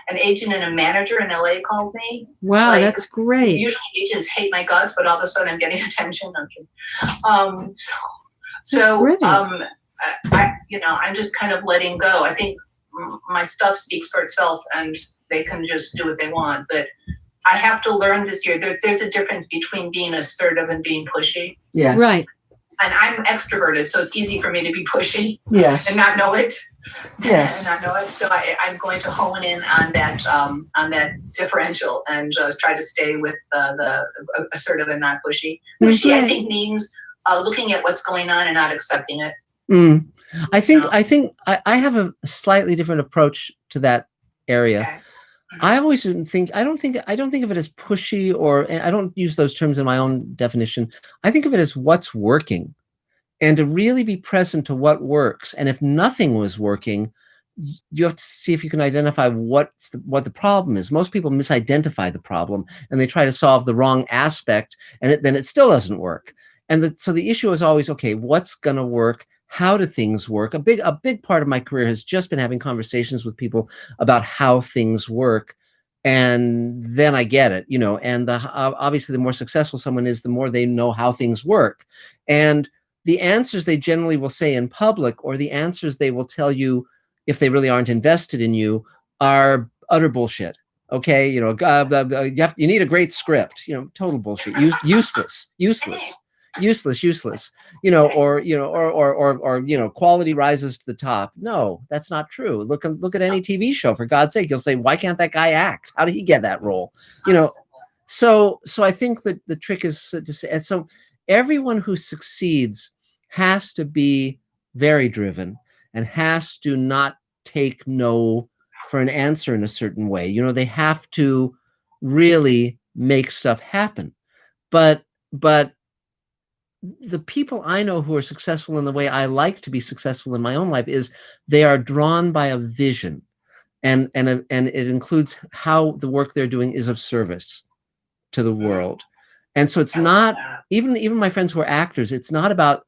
Speaker 9: An agent and a manager in LA called me.
Speaker 3: Wow, that's great.
Speaker 9: Usually agents hate my guts, but all of a sudden I'm getting attention. I'm kidding. I'm just kind of letting go. I think my stuff speaks for itself, and they can just do what they want. But I have to learn this year. There's a difference between being assertive and being pushy.
Speaker 1: Yeah.
Speaker 3: Right.
Speaker 9: And I'm extroverted, so it's easy for me to be pushy.
Speaker 1: Yes.
Speaker 9: And not know it.
Speaker 1: Yes.
Speaker 9: And not know it. So I'm going to hone in on that differential and just try to stay with the assertive and not pushy. Pushy, I think, means looking at what's going on and not accepting it.
Speaker 1: I think I have a slightly different approach to that area.
Speaker 9: Okay.
Speaker 1: I always think I don't think of it as pushy, or I don't use those terms in my own definition. I think of it as what's working, and to really be present to what works. And if nothing was working, you have to see if you can identify what the problem is. Most people misidentify the problem and they try to solve the wrong aspect, and then it still doesn't work. And so the issue is always, okay, what's going to work? How do things work? A big part of my career has just been having conversations with people about how things work, and then I get it, And obviously, the more successful someone is, the more they know how things work, and the answers they generally will say in public, or the answers they will tell you if they really aren't invested in you, are utter bullshit. Okay, you need a great script. Total bullshit. Useless. Or quality rises to the top. No, that's not true. Look at any TV show, for God's sake. You'll say, why can't that guy act? How did he get that role? So I think that the trick is to say, and so everyone who succeeds has to be very driven and has to not take no for an answer in a certain way. They have to really make stuff happen. But the people I know who are successful in the way I like to be successful in my own life is they are drawn by a vision, and it includes how the work they're doing is of service to the world. And so it's not, even my friends who are actors, it's not about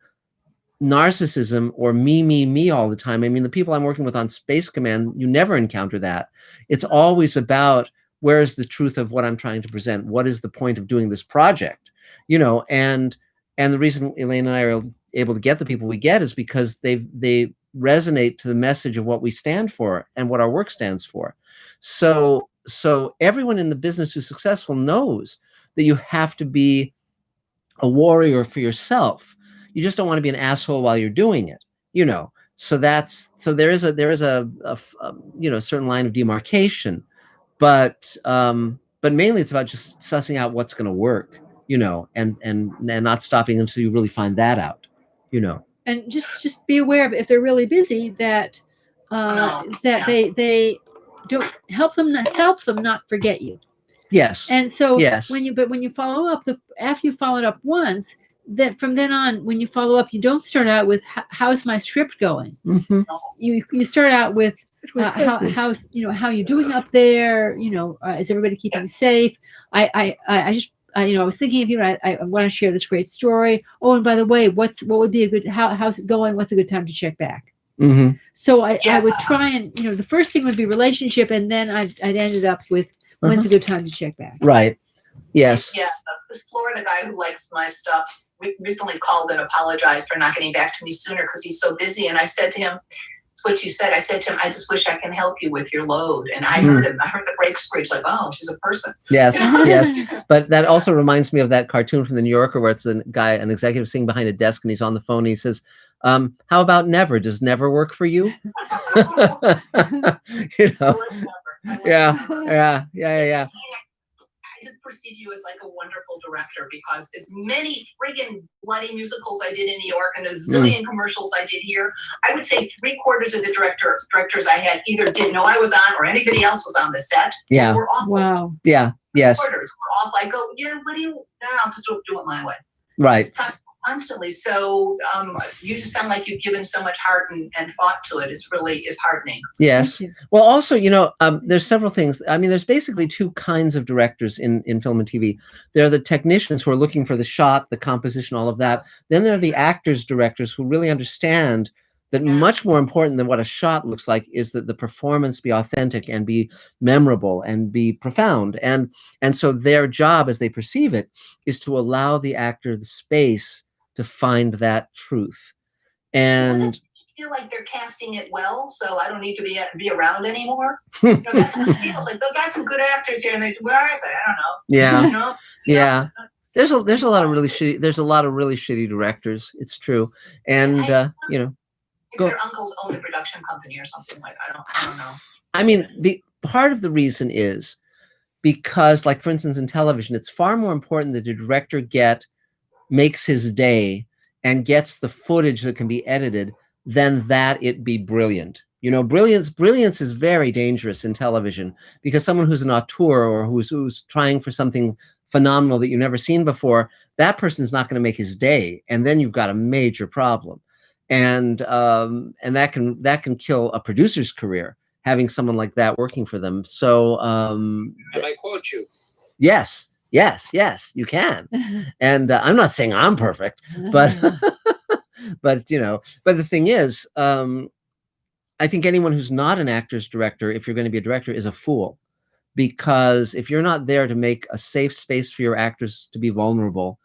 Speaker 1: narcissism or me all the time. I mean, the people I'm working with on Space Command, you never encounter that. It's always about, where is the truth of what I'm trying to present? What is the point of doing this project? You know, and the reason Elaine and I are able to get the people we get is because they resonate to the message of what we stand for and what our work stands for. So everyone in the business who's successful knows that you have to be a warrior for yourself. You just don't want to be an asshole while you're doing it, you know. So there is a you know, certain line of demarcation, but mainly it's about just sussing out what's going to work, you know, and not stopping until you really find that out, you know.
Speaker 3: And just be aware of, if they're really busy, that they don't help them not forget you.
Speaker 1: Yes.
Speaker 3: And so
Speaker 1: yes.
Speaker 3: when you follow up, after you followed up once, that from then on, when you follow up, you don't start out with how's my script going.
Speaker 1: Mm-hmm.
Speaker 3: You start out with how's, you know, how you doing up there, you know, is everybody keeping safe? I was thinking of you, and I want to share this great story. Oh, and by the way, what would be a good, how's it going? What's a good time to check back?
Speaker 1: Mm-hmm.
Speaker 3: So I would try and, you know, the first thing would be relationship, and then I'd ended up with when's a good time to check back.
Speaker 1: Right. Yes.
Speaker 9: Yeah. This Florida guy who likes my stuff recently called and apologized for not getting back to me sooner because he's so busy. And I said to him, it's what you said. I said to him, I just wish I can help you with your load. And I heard him. I heard the brake screech, like, oh, she's a person.
Speaker 1: Yes, yes. But that also reminds me of that cartoon from the New Yorker where it's a guy, an executive sitting behind a desk, and he's on the phone. And he says, how about never? Does never work for you? You know? Yeah.
Speaker 9: I just perceive you as like a wonderful director, because as many friggin' bloody musicals I did in New York and a zillion commercials I did here, I would say 3/4 of the directors I had either didn't know I was on or anybody else was on the set.
Speaker 1: Yeah.
Speaker 9: We're awful.
Speaker 3: Wow.
Speaker 1: Yeah. Yes.
Speaker 9: We're off. I go, yeah, what do you, I'll just do it my way.
Speaker 1: Right.
Speaker 9: Constantly. So you just sound like you've given so much heart and thought to it. It's heartening.
Speaker 1: Yes. Well, also, you know, there's several things. I mean, there's basically two kinds of directors in film and TV. There are the technicians who are looking for the shot, the composition, all of that. Then there are the actors, directors who really understand that much more important than what a shot looks like is that the performance be authentic and be memorable and be profound. And so their job, as they perceive it, is to allow the actor the space to find that truth. And
Speaker 9: I feel like they're casting it well, so I don't need to be around anymore. You know, that's how it feels. Like they've got some good actors here, and where are they? I don't know.
Speaker 1: Yeah,
Speaker 9: you know?
Speaker 1: Yeah. There's a lot of really shitty. There's a lot of really shitty directors. It's true, and you know,
Speaker 9: maybe their uncles own the production company or something like. I don't know.
Speaker 1: I mean, part of the reason is because, like, for instance, in television, it's far more important that the director makes his day and gets the footage that can be edited than that it be brilliant. You know, brilliance is very dangerous in television, because someone who's an auteur or who's trying for something phenomenal that you've never seen before, that person's not going to make his day, and then you've got a major problem, and that can kill a producer's career, having someone like that working for them. So
Speaker 5: and I quote you.
Speaker 1: Yes, you can. And I'm not saying I'm perfect, but but you know, but the thing is, I think anyone who's not an actor's director, if you're going to be a director, is a fool, because if you're not there to make a safe space for your actors to be vulnerable,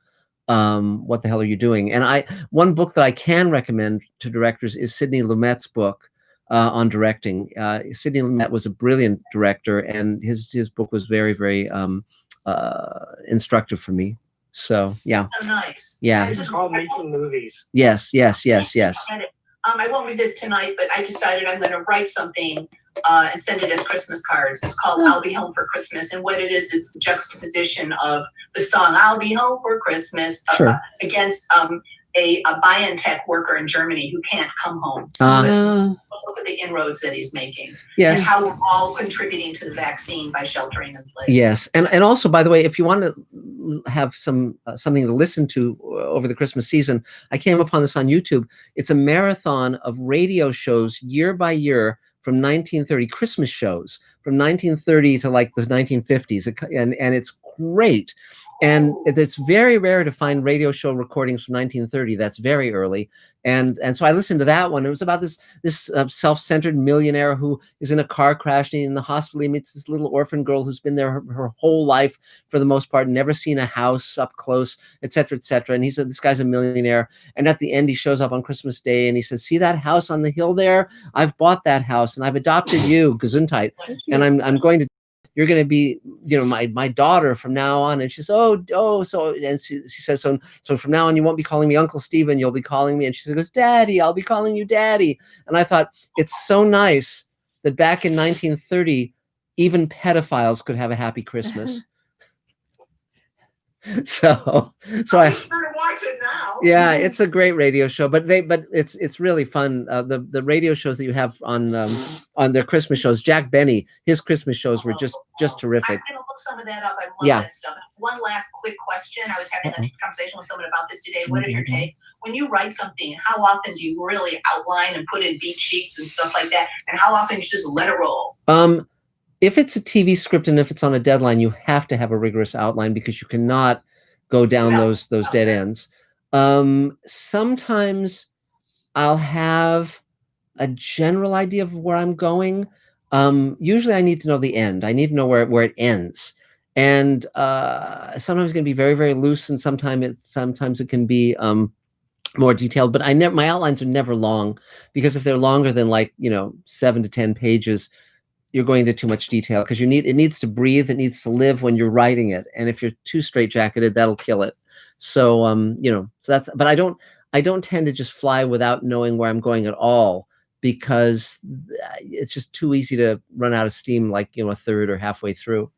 Speaker 1: what the hell are you doing? And one book that I can recommend to directors is Sidney Lumet's book on directing. Sidney Lumet was a brilliant director, and his book was very, very instructive for me. So yeah.
Speaker 9: So nice.
Speaker 1: Yeah.
Speaker 11: It's called Making Movies.
Speaker 1: Yes.
Speaker 9: I won't read this tonight, but I decided I'm going to write something and send it as Christmas cards. It's called I'll Be Home for Christmas. And what it is, it's the juxtaposition of the song I'll Be Home for Christmas against a BioNTech worker in Germany who can't come home. Look at the inroads that he's making.
Speaker 1: Yes.
Speaker 9: And how we're all contributing to the vaccine by sheltering in place.
Speaker 1: Yes. And also, by the way, if you want to have something to listen to over the Christmas season, I came upon this on YouTube. It's a marathon of radio shows year by year from 1930, Christmas shows from 1930 to like the 1950s, and it's great. And it's very rare to find radio show recordings from 1930. That's very early. And so I listened to that one. It was about this self-centered millionaire who is in a car crash, and in the hospital he meets this little orphan girl who's been there her whole life for the most part, never seen a house up close, etc., etc. And this guy's a millionaire. And at the end, he shows up on Christmas Day and he says, "See that house on the hill there? I've bought that house and I've adopted you, Gesundheit. And I'm going to. You're going to be, my daughter from now on." And she says, so, and she says, so from now on, you won't be calling me Uncle Stephen. You'll be calling me. And she goes, "Daddy, I'll be calling you Daddy." And I thought, it's so nice that back in 1930, even pedophiles could have a happy Christmas. So I
Speaker 9: sure to watch it now.
Speaker 1: Yeah, it's a great radio show, but it's really fun. The radio shows that you have on their Christmas shows, Jack Benny, his Christmas shows were just terrific.
Speaker 9: I'm gonna look some of that up. I love that stuff. One last quick question. I was having a conversation with someone about this today. What is your take? When you write something, how often do you really outline and put in beat sheets and stuff like that? And how often you just let it roll?
Speaker 1: If it's a TV script and if it's on a deadline, you have to have a rigorous outline because you cannot go down those dead ends. Sometimes I'll have a general idea of where I'm going. Usually I need to know the end. I need to know where it ends. And sometimes it can be very, very loose, and sometimes it can be more detailed. But my outlines are never long, because if they're longer than 7 to 10 pages, you're going into too much detail, because it needs to breathe, it needs to live when you're writing it. And if you're too straitjacketed, that'll kill it. So so that's, but I don't tend to just fly without knowing where I'm going at all, because it's just too easy to run out of steam a third or halfway through,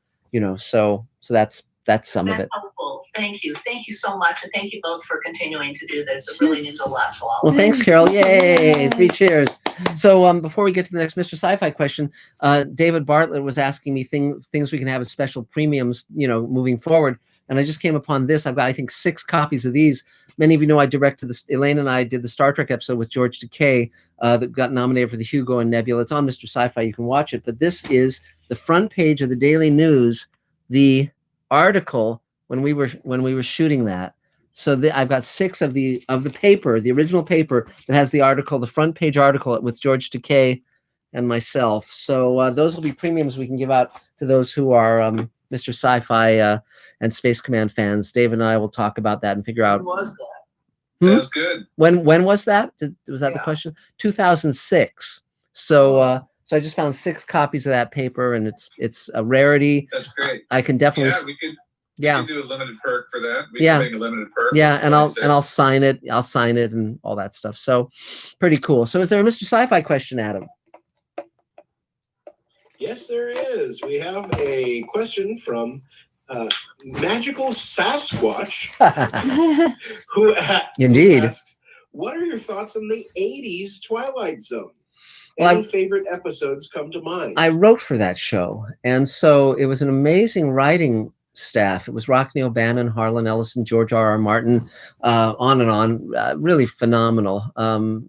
Speaker 1: so that's some of it.
Speaker 9: Helpful. Thank you so much, and thank you both for continuing to do this. It really means a lot to all.
Speaker 1: Well, thanks, Carol. Yay! 3 cheers. So before we get to the next Mr. Sci-Fi question, David Bartlett was asking me things we can have as special premiums, moving forward. And I just came upon this. I've got, I think, 6 copies of these. Many of you know I directed this. Elaine and I did the Star Trek episode with George Takei that got nominated for the Hugo and Nebula. It's on Mr. Sci-Fi. You can watch it. But this is the front page of the Daily News, the article when we were shooting that. So I've got 6 of the paper, the original paper that has the article, the front page article with George Takei and myself. So those will be premiums we can give out to those who are Mr. Sci-Fi and Space Command fans. Dave and I will talk about that and figure out.
Speaker 9: When was that?
Speaker 5: That was good.
Speaker 1: When was that? Was that the question? 2006. So so I just found 6 copies of that paper, and it's a rarity.
Speaker 5: That's great.
Speaker 1: I can definitely.
Speaker 5: Yeah, we could do a limited perk for that. We
Speaker 1: can
Speaker 5: make a limited perk.
Speaker 1: Yeah, and I'll sign it. I'll sign it and all that stuff. So pretty cool. So is there a Mr. Sci-Fi question, Adam?
Speaker 4: Yes, there is. We have a question from Magical Sasquatch, who
Speaker 1: Indeed
Speaker 4: asks, "What are your thoughts on the '80s Twilight Zone?
Speaker 1: Well,
Speaker 4: Any favorite episodes come to mind?"
Speaker 1: I wrote for that show, and so it was an amazing writing staff. It was Rockne O'Bannon, Harlan Ellison, George R.R. Martin, on and on. Really phenomenal.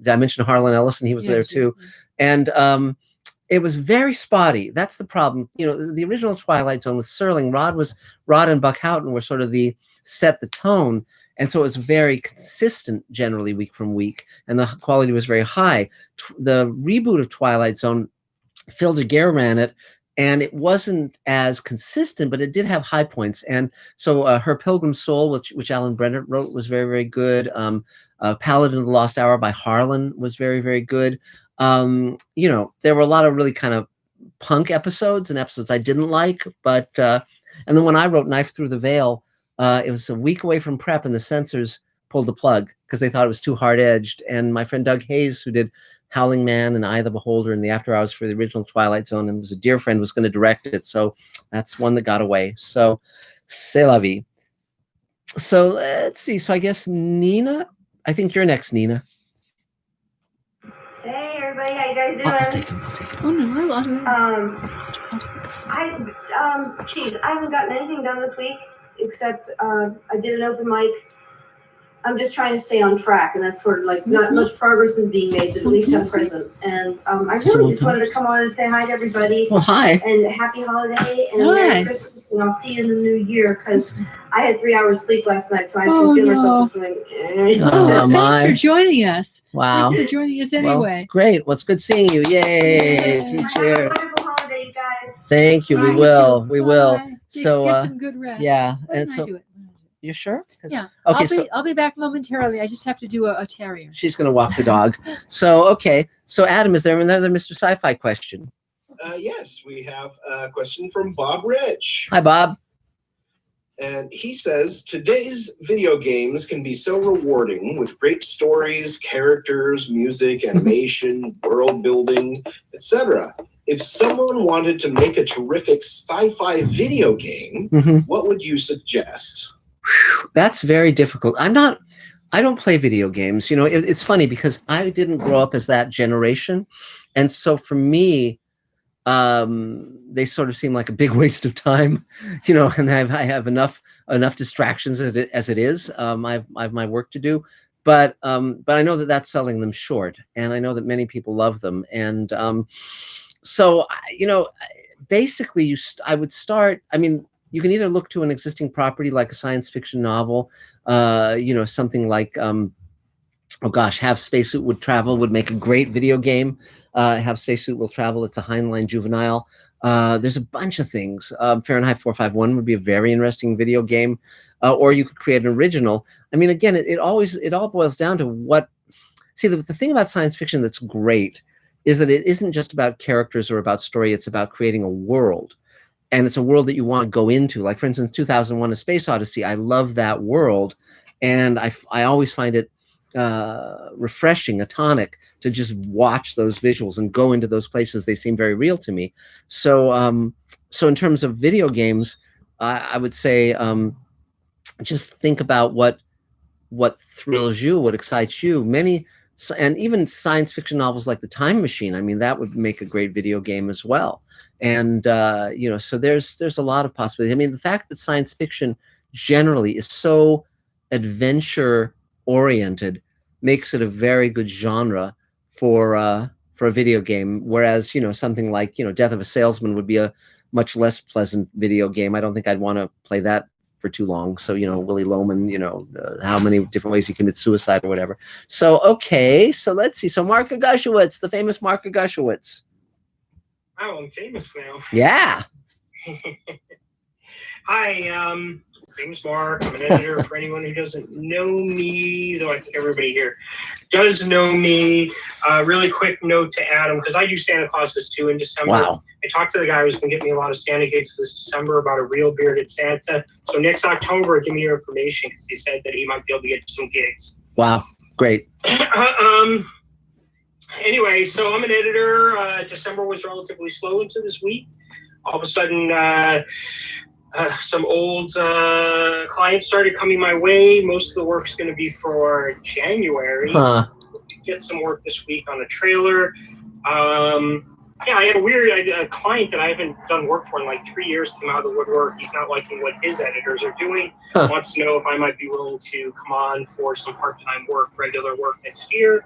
Speaker 1: Did I mention Harlan Ellison? He was there too, and it was very spotty. That's the problem. The original Twilight Zone with Serling, Rod and Buck Houghton were sort of set the tone. And so it was very consistent generally week from week, and the quality was very high. The reboot of Twilight Zone, Phil DeGuerre ran it, and it wasn't as consistent, but it did have high points. And so Her Pilgrim's Soul, which Alan Brennan wrote, was very, very good. Paladin of the Lost Hour by Harlan was very, very good. There were a lot of really kind of punk episodes and episodes I didn't like, but and then when I wrote Knife Through the Veil, it was a week away from prep, and the censors pulled the plug because they thought it was too hard-edged. And my friend Doug Hayes, who did Howling Man and Eye of the Beholder and the After Hours for the original Twilight Zone, and was a dear friend, was going to direct it. So that's one that got away. So c'est la vie. So let's see. So I guess Nina, I think you're next, Nina.
Speaker 10: Hey everybody, how you guys doing?
Speaker 1: I'll take them.
Speaker 3: Oh no, I love it.
Speaker 10: I haven't gotten anything done this week. except I did an open mic. I'm just trying to stay on track, and that's sort of like not much progress is being made, but at least I'm present. And I really just wanted to come on and say hi to everybody.
Speaker 1: Well, hi.
Speaker 10: And happy holiday and Merry Christmas, and I'll see you in the new year, because I had 3 hours sleep last night, so I can feel myself just going.
Speaker 3: Thanks for joining us.
Speaker 1: Wow.
Speaker 3: Thanks for joining us anyway.
Speaker 1: Well, great. Well, it's good seeing you. Yay.
Speaker 10: Have
Speaker 1: Cheers.
Speaker 10: a wonderful holiday, you guys.
Speaker 1: Thank you. We will. We will. So,
Speaker 3: get some good rest.
Speaker 1: yeah.
Speaker 3: When
Speaker 1: And
Speaker 3: can I
Speaker 1: so,
Speaker 3: do it?
Speaker 1: you sure?
Speaker 3: Yeah.
Speaker 1: Okay.
Speaker 3: I'll be back momentarily. I just have to do a terrier.
Speaker 1: She's going to walk the dog. So, okay. So, Adam, is there another Mr. Sci-Fi question?
Speaker 4: Yes, we have a question from Bob Rich.
Speaker 1: Hi, Bob.
Speaker 4: And he says, today's video games can be so rewarding with great stories, characters, music, animation, world building, etc. If someone wanted to make a terrific sci-fi video game, what would you suggest?
Speaker 1: That's very difficult. I don't play video games. You know, it's funny because I didn't grow up as that generation. And so for me, they sort of seem like a big waste of time, you know, and I have enough distractions as it is. I have my work to do, but I know that that's selling them short, and I know that many people love them. And so, you know, basically I would start, I mean, you can either look to an existing property like a science fiction novel, you know, something like, oh gosh, Have Spacesuit Would Travel would make a great video game. Have Spacesuit Will Travel. It's a Heinlein juvenile. There's a bunch of things. Fahrenheit 451 would be a very interesting video game. Or you could create an original. I mean, again, it all boils down to what, see, the thing about science fiction that's great is that it isn't just about characters or about story. It's about creating a world. And it's a world that you want to go into. Like, for instance, 2001: A Space Odyssey. I love that world. And I always find it refreshing, a tonic to just watch those visuals and go into those places. They seem very real to me. So, so in terms of video games, I would say just think about what thrills you, what excites you. And even science fiction novels like The Time Machine, I mean, that would make a great video game as well. And you know, so there's a lot of possibilities. I mean, the fact that science fiction generally is so adventure oriented makes it a very good genre for a video game, whereas, you know, something like, you know, Death of a Salesman would be a much less pleasant video game. I don't think I'd want to play that for too long. So, you know, Willy Loman, you know, how many different ways he commits suicide or whatever. So, okay, so let's see. So Marc Gushowitz, the famous Marc Gushowitz.
Speaker 11: Oh, I'm famous now.
Speaker 1: Yeah.
Speaker 11: Hi, name's Marc. I'm an editor. For anyone who doesn't know me, though I think everybody here does know me. Really quick note to Adam, because I do Santa Clauses too in December.
Speaker 1: Wow.
Speaker 11: I talked to the guy who's been getting me a lot of Santa gigs this December about a real bearded Santa. So next October, give me your information, because he said that he might be able to get some gigs.
Speaker 1: Wow, great.
Speaker 11: Anyway, so I'm an editor. December was relatively slow into this week. All of a sudden, some old clients started coming my way. Most of the work's going to be for January. Get some work this week on a trailer. Yeah, I had a client that I haven't done work for in like 3 years come out of the woodwork. He's not liking what his editors are doing. Wants to know if I might be willing to come on for some part-time work, regular work next year.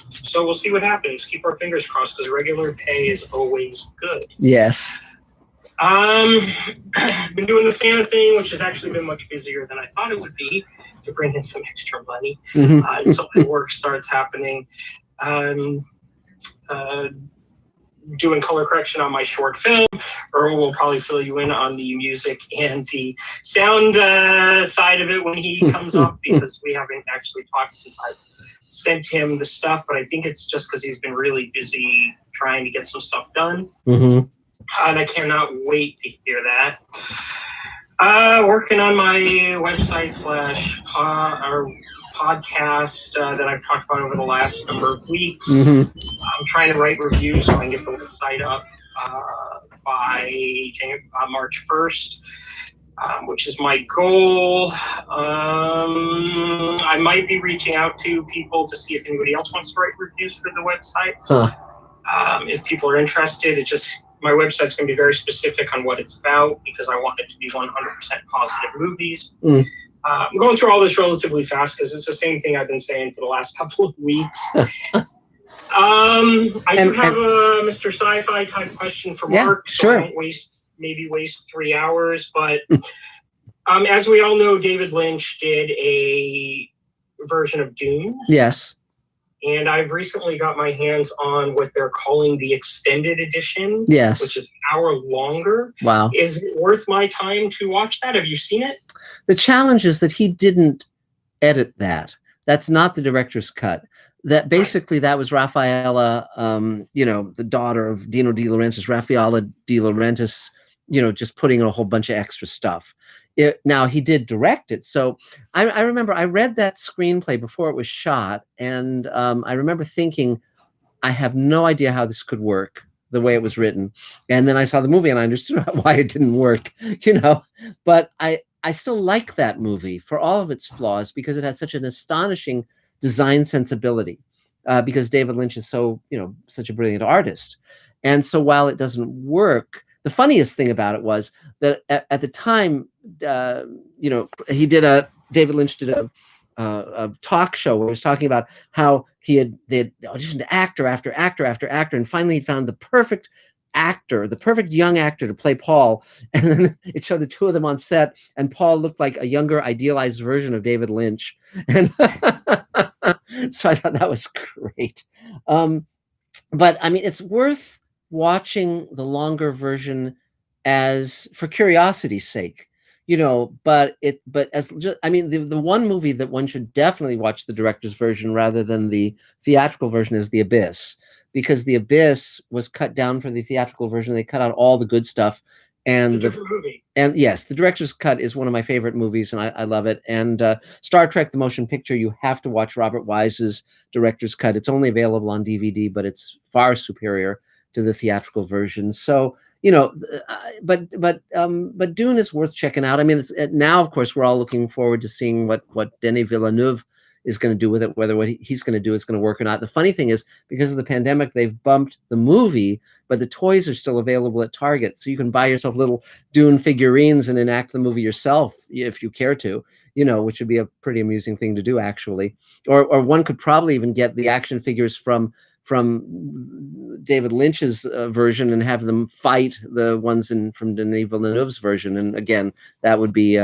Speaker 11: So we'll see what happens. Keep our fingers crossed, because regular pay is always good.
Speaker 1: Yes.
Speaker 11: Been doing the Santa thing, which has actually been much busier than I thought it would be, to bring in some extra money until the work starts happening. Doing color correction on my short film. Earl will probably fill you in on the music and the sound side of it when he comes up, because we haven't actually talked since I sent him the stuff, but I think it's just because he's been really busy trying to get some stuff done. And I cannot wait to hear that. Working on my website / podcast that I've talked about over the last number of weeks. I'm trying to write reviews so I can get the website up by March 1st, which is my goal. I might be reaching out to people to see if anybody else wants to write reviews for the website. If people are interested, it just my website's going to be very specific on what it's about because I want it to be 100% positive movies. I'm going through all this relatively fast because it's the same thing I've been saying for the last couple of weeks. I do have a Mr. Sci-Fi type question for Mark.
Speaker 1: Sure.
Speaker 11: So I don't waste 3 hours. But as we all know, David Lynch did a version of Dune.
Speaker 1: Yes.
Speaker 11: And I've recently got my hands on what they're calling the extended edition.
Speaker 1: Yes.
Speaker 11: Which is an hour longer.
Speaker 1: Wow.
Speaker 11: Is it worth my time to watch that? Have you seen it?
Speaker 1: The challenge is that he didn't edit that. That's not the director's cut. That basically that was Raffaella, the daughter of Dino De Laurentiis, Raffaella De Laurentiis, just putting in a whole bunch of extra stuff. Now he did direct it. So I remember I read that screenplay before it was shot. And I remember thinking, I have no idea how this could work the way it was written. And then I saw the movie and I understood why it didn't work, but I still like that movie for all of its flaws because it has such an astonishing design sensibility because David Lynch is so, such a brilliant artist. And so while it doesn't work, the funniest thing about it was that at the time, David Lynch did a talk show where he was talking about how they had auditioned actor after actor after actor, and finally he found the perfect actor, the perfect young actor to play Paul. And then it showed the two of them on set, and Paul looked like a younger, idealized version of David Lynch. And so I thought that was great. But I mean, it's worth watching the longer version for curiosity's sake. But the one movie that one should definitely watch the director's version rather than the theatrical version is The Abyss, because The Abyss was cut down for the theatrical version. They cut out all the good stuff. And
Speaker 11: it's a different movie.
Speaker 1: And yes, the director's cut is one of my favorite movies, and I love it. And Star Trek: The Motion Picture, you have to watch Robert Wise's director's cut. It's only available on DVD, but it's far superior to the theatrical version. So, but Dune is worth checking out. I mean, now, of course, we're all looking forward to seeing what Denis Villeneuve is going to do with it, whether what he's going to do is going to work or not. The funny thing is, because of the pandemic, they've bumped the movie, but the toys are still available at Target. So you can buy yourself little Dune figurines and enact the movie yourself if you care to, which would be a pretty amusing thing to do, actually. Or one could probably even get the action figures from David Lynch's version and have them fight the ones from Denis Villeneuve's version. And again, that would be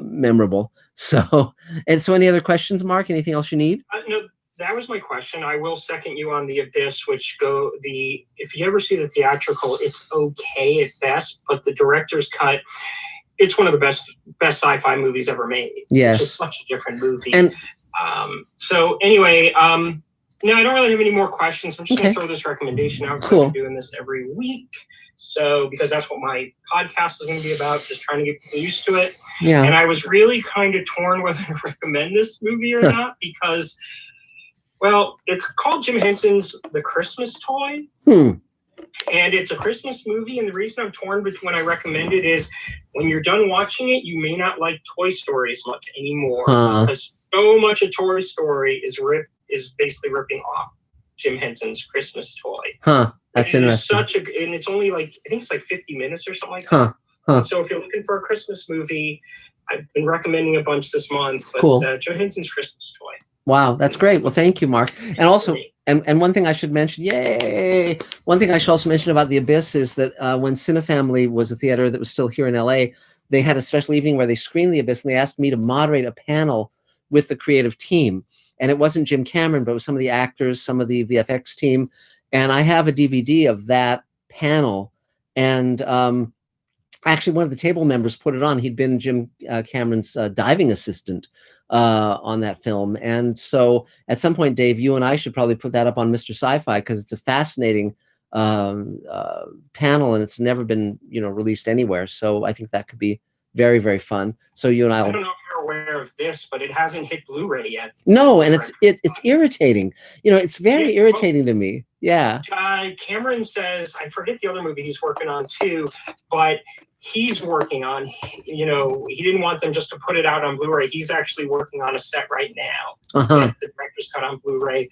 Speaker 1: memorable. So any other questions, Mark? Anything else you need?
Speaker 11: No, that was my question. I will second you on The Abyss, if you ever see the theatrical, it's okay at best, but the director's cut, it's one of the best sci-fi movies ever made.
Speaker 1: Yes.
Speaker 11: It's just such a different movie.
Speaker 1: And
Speaker 11: so anyway, no, I don't really have any more questions. I'm just going to throw this recommendation out.
Speaker 1: Cool.
Speaker 11: I've been doing this every week. So, because that's what my podcast is going to be about, just trying to get people used to it.
Speaker 1: Yeah.
Speaker 11: And I was really kind of torn whether to recommend this movie or not because, well, it's called Jim Henson's The Christmas Toy. And it's a Christmas movie. And the reason I'm torn between when I recommend it is when you're done watching it, you may not like Toy Story as much anymore because so much of Toy Story is basically ripping off Jim Henson's Christmas Toy.
Speaker 1: That's interesting.
Speaker 11: And it's only I think it's 50 minutes or something like that. So if you're looking for a Christmas movie, I've been recommending a bunch this month, but Jim Henson's Christmas Toy.
Speaker 1: Wow, that's great. Well, thank you, Mark. And also, and one thing I should mention, one thing I should also mention about The Abyss is that when Cinefamily was a theater that was still here in LA, they had a special evening where they screened The Abyss, and they asked me to moderate a panel with the creative team. And it wasn't Jim Cameron, but it was some of the actors, some of the VFX team. And I have a DVD of that panel. And actually, one of the table members put it on. He'd been Jim Cameron's diving assistant on that film. And so at some point, Dave, you and I should probably put that up on Mr. Sci-Fi because it's a fascinating panel and it's never been, released anywhere. So I think that could be very, very fun. So you and I
Speaker 11: don't know if you're aware of this, but it hasn't hit Blu-ray yet.
Speaker 1: No, and it's irritating. It's very irritating to me. Yeah.
Speaker 11: Cameron says, I forget the other movie he's working on too, but he's working on, he didn't want them just to put it out on Blu-ray. He's actually working on a set right now. The director's cut on Blu-ray.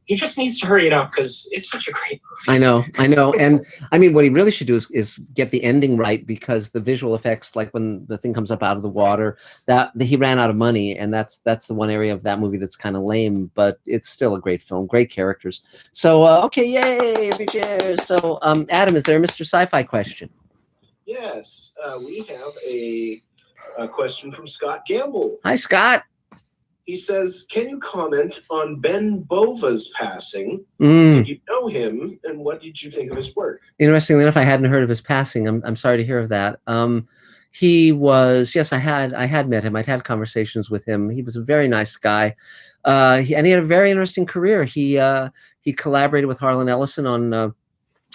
Speaker 11: he just needs to hurry it up because it's such a great movie.
Speaker 1: I know. And I mean, what he really should do is get the ending right, because the visual effects, like when the thing comes up out of the water, that he ran out of money, and that's the one area of that movie that's kind of lame, but it's still a great film, great characters. So okay, yay, every cheers. So Adam, is there a Mr. Sci-Fi question?
Speaker 4: Yes, we have a question from Scott Gamble.
Speaker 1: Hi, Scott.
Speaker 4: He says, can you comment on Ben Bova's passing? Did you know him, and what did you think of his work?
Speaker 1: Interestingly enough, I hadn't heard of his passing. I'm sorry to hear of that. He was, yes, I had met him. I'd had conversations with him. He was a very nice guy, and he had a very interesting career. He collaborated with Harlan Ellison on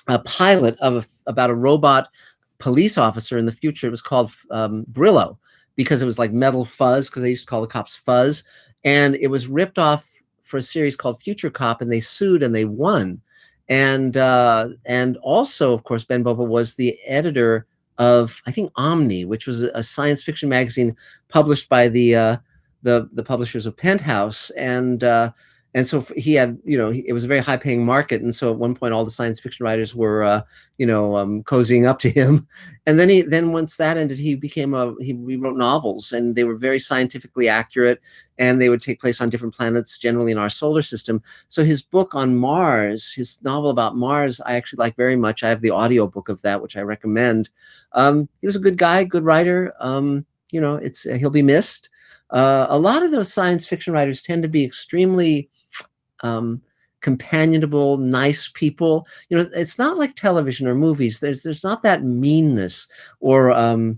Speaker 1: a pilot about a robot police officer in the future. It was called Brillo, because it was like metal fuzz, because they used to call the cops fuzz, and it was ripped off for a series called Future Cop, and they sued and they won. And also, of course, Ben Bova was the editor of, I think, Omni, which was a science fiction magazine published by the publishers of Penthouse, and so he had, it was a very high-paying market, and so at one point all the science fiction writers were, cozying up to him, and then once that ended, he wrote novels, and they were very scientifically accurate, and they would take place on different planets, generally in our solar system. So his book on Mars, his novel about Mars, I actually like very much. I have the audiobook of that, which I recommend. He was a good guy, good writer. He'll be missed. A lot of those science fiction writers tend to be extremely companionable, nice people. It's not like television or movies. There's not that meanness or a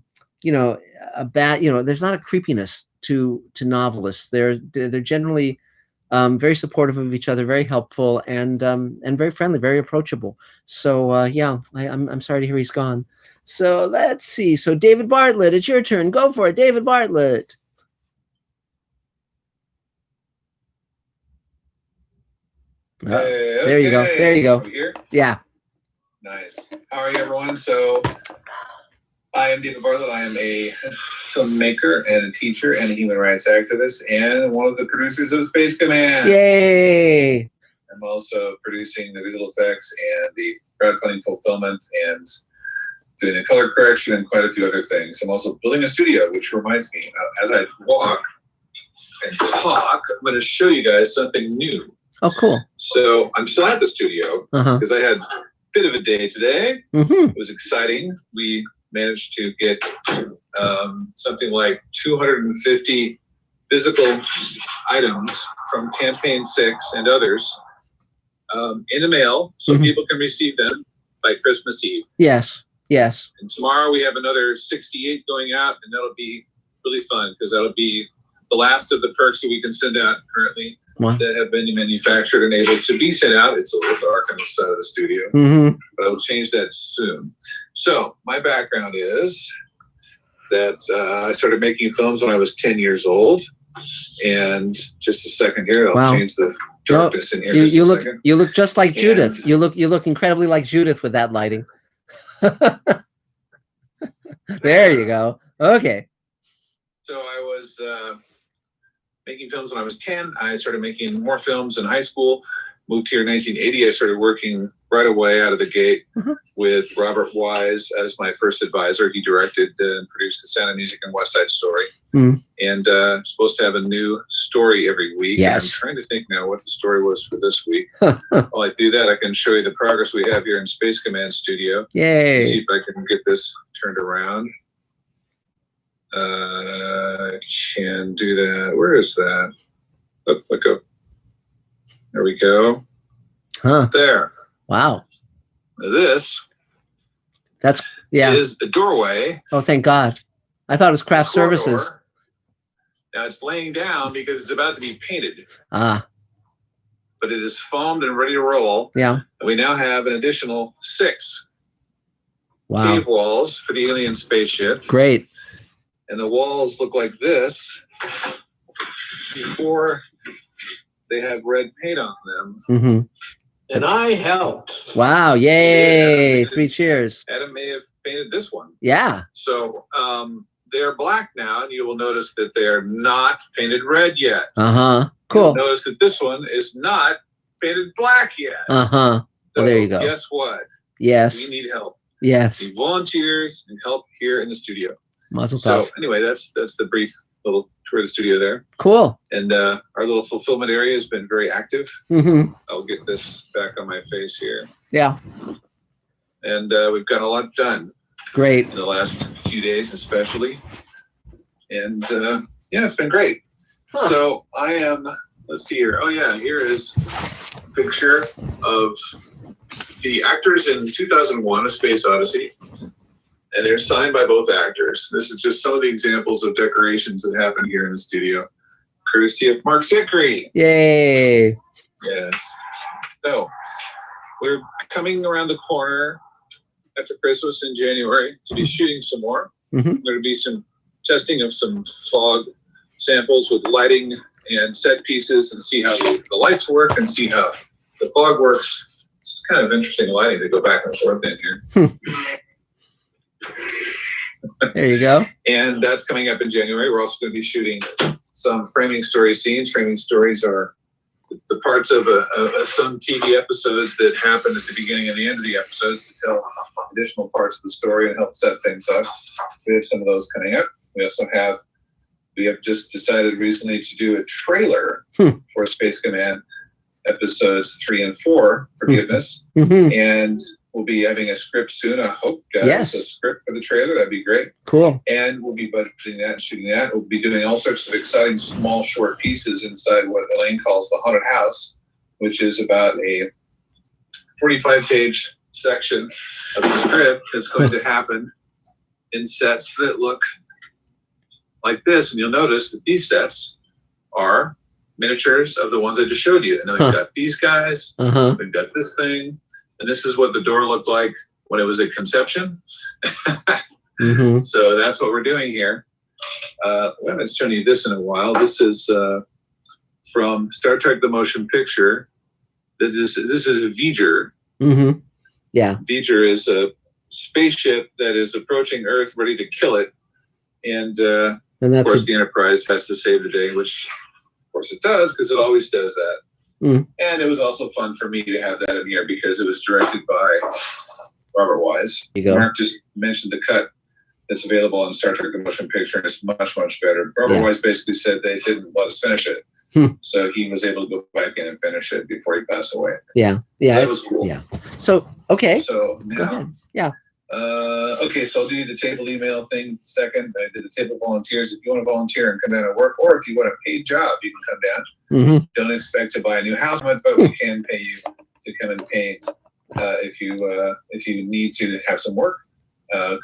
Speaker 1: bad, there's not a creepiness to novelists. They're generally very supportive of each other, very helpful, and very friendly, very approachable. So yeah, I'm sorry to hear he's gone. So let's see. So David Bartlett, it's your turn. Go for it, David Bartlett. There you go. There you go.
Speaker 12: Here?
Speaker 1: Yeah.
Speaker 12: Nice. How are you, everyone? So, I am David Bartlett. I am a filmmaker and a teacher and a human rights activist and one of the producers of Space Command.
Speaker 1: Yay!
Speaker 12: I'm also producing the visual effects and the crowdfunding fulfillment and doing the color correction and quite a few other things. I'm also building a studio, which reminds me, as I walk and talk, I'm going to show you guys something new.
Speaker 1: Oh, cool.
Speaker 12: So I'm still at the studio because I had a bit of a day today. It was exciting. We managed to get something like 250 physical items from Campaign 6 and others in the mail so people can receive them by Christmas Eve.
Speaker 1: Yes, yes.
Speaker 12: And tomorrow we have another 68 going out, and that'll be really fun because that'll be the last of the perks that we can send out currently. What? That have been manufactured and able to be sent out. It's a little dark on the side of the studio, but I'll change that soon. So my background is that I started making films when I was 10 years old, and just a second here, I'll change the darkness in here.
Speaker 1: You look just like Judith. You look incredibly like Judith with that lighting. There you go. Okay.
Speaker 12: So I was making films when I was 10. I started making more films in high school. Moved here in 1980. I started working right away out of the gate with Robert Wise as my first advisor. He directed and produced The Sound of Music and West Side Story. And supposed to have a new story every week.
Speaker 1: Yes.
Speaker 12: I'm trying to think now what the story was for this week. While I do that, I can show you the progress we have here in Space Command Studio.
Speaker 1: Yay.
Speaker 12: See if I can get this turned around. Can do that. Where is that? Look up. There we go. There.
Speaker 1: Wow.
Speaker 12: This is a doorway.
Speaker 1: Oh, thank God. I thought it was craft services.
Speaker 12: Now it's laying down because it's about to be painted.
Speaker 1: But
Speaker 12: it is foamed and ready to roll.
Speaker 1: Yeah.
Speaker 12: And we now have an additional 6
Speaker 1: cave
Speaker 12: walls for the alien spaceship.
Speaker 1: Great.
Speaker 12: And the walls look like this before they have red paint on them.
Speaker 2: And I helped.
Speaker 1: Wow. Yay. Yeah. 3 cheers.
Speaker 12: Adam may have painted this one.
Speaker 1: Yeah.
Speaker 12: So they're black now, and you will notice that they are not painted red yet.
Speaker 1: Cool.
Speaker 12: You'll notice that this one is not painted black yet.
Speaker 1: Uh-huh.
Speaker 12: So
Speaker 1: Well, there you go.
Speaker 12: Guess what?
Speaker 1: Yes.
Speaker 12: We need help.
Speaker 1: Yes.
Speaker 12: We need volunteers and help here in the studio.
Speaker 1: Mazel
Speaker 12: So
Speaker 1: tov.
Speaker 12: anyway, that's the brief little tour of the studio there.
Speaker 1: Cool.
Speaker 12: And our little fulfillment area has been very active.
Speaker 1: Mm-hmm.
Speaker 12: I'll get this back on my face here.
Speaker 1: Yeah.
Speaker 12: And we've gotten a lot done.
Speaker 1: Great.
Speaker 12: In the last few days, especially. And yeah, it's been great.
Speaker 1: Huh.
Speaker 12: So I am, let's see here. Oh yeah, here is a picture of the actors in 2001, A Space Odyssey. And they're signed by both actors. This is just some of the examples of decorations that happen here in the studio, courtesy of Marc.
Speaker 1: Yay.
Speaker 12: Yes. So we're coming around the corner after Christmas in January to be shooting some more.
Speaker 1: Mm-hmm.
Speaker 12: There's going to be some testing of some fog samples with lighting and set pieces and see how the lights work and see how the fog works. It's kind of interesting lighting to go back and forth in here.
Speaker 1: There you go.
Speaker 12: And that's coming up in January. We're also going to be shooting some framing story scenes. Framing stories are the parts of some TV episodes that happen at the beginning and the end of the episodes to tell additional parts of the story and help set things up. We have some of those coming up. We have just decided recently to do a trailer for Space Command episodes 3 and 4, Forgiveness.
Speaker 1: Mm-hmm.
Speaker 12: And we'll be having a script soon, I hope, guys.
Speaker 1: Yes.
Speaker 12: A script for the trailer. That'd be great.
Speaker 1: Cool.
Speaker 12: And we'll be budgeting that and shooting that. We'll be doing all sorts of exciting small short pieces inside what Elaine calls the haunted house, which is about a 45-page section of the script that's going to happen in sets that look like this. And you'll notice that these sets are miniatures of the ones I just showed you. And then we've got these guys.
Speaker 1: Uh-huh.
Speaker 12: We've got this thing. And this is what the door looked like when it was at conception.
Speaker 1: Mm-hmm.
Speaker 12: So that's what we're doing here. I haven't shown you this in a while. This is from Star Trek: The Motion Picture. This is a Voyager.
Speaker 1: Mm-hmm. Yeah.
Speaker 12: Voyager is a spaceship that is approaching Earth, ready to kill it. And
Speaker 1: that's
Speaker 12: of course, the Enterprise has to save the day, which of course it does, because it always does that.
Speaker 1: Mm.
Speaker 12: And it was also fun for me to have that in here because it was directed by Robert Wise.
Speaker 1: You go.
Speaker 12: Marc just mentioned the cut that's available on Star Trek: The Motion Picture, and it's much, much better. Robert Wise basically said they didn't let us finish it. So he was able to go back in and finish it before he passed away.
Speaker 1: Yeah. Yeah.
Speaker 12: That was cool.
Speaker 1: Yeah. So, okay.
Speaker 12: So now,
Speaker 1: go ahead. Yeah.
Speaker 12: Okay, so I'll do the table email thing second. I did the table volunteers. If you want to volunteer and come down and work, or if you want a paid job, you can come down.
Speaker 1: Mm-hmm.
Speaker 12: Don't expect to buy a new house, but we can pay you to come and paint if you need to have some work.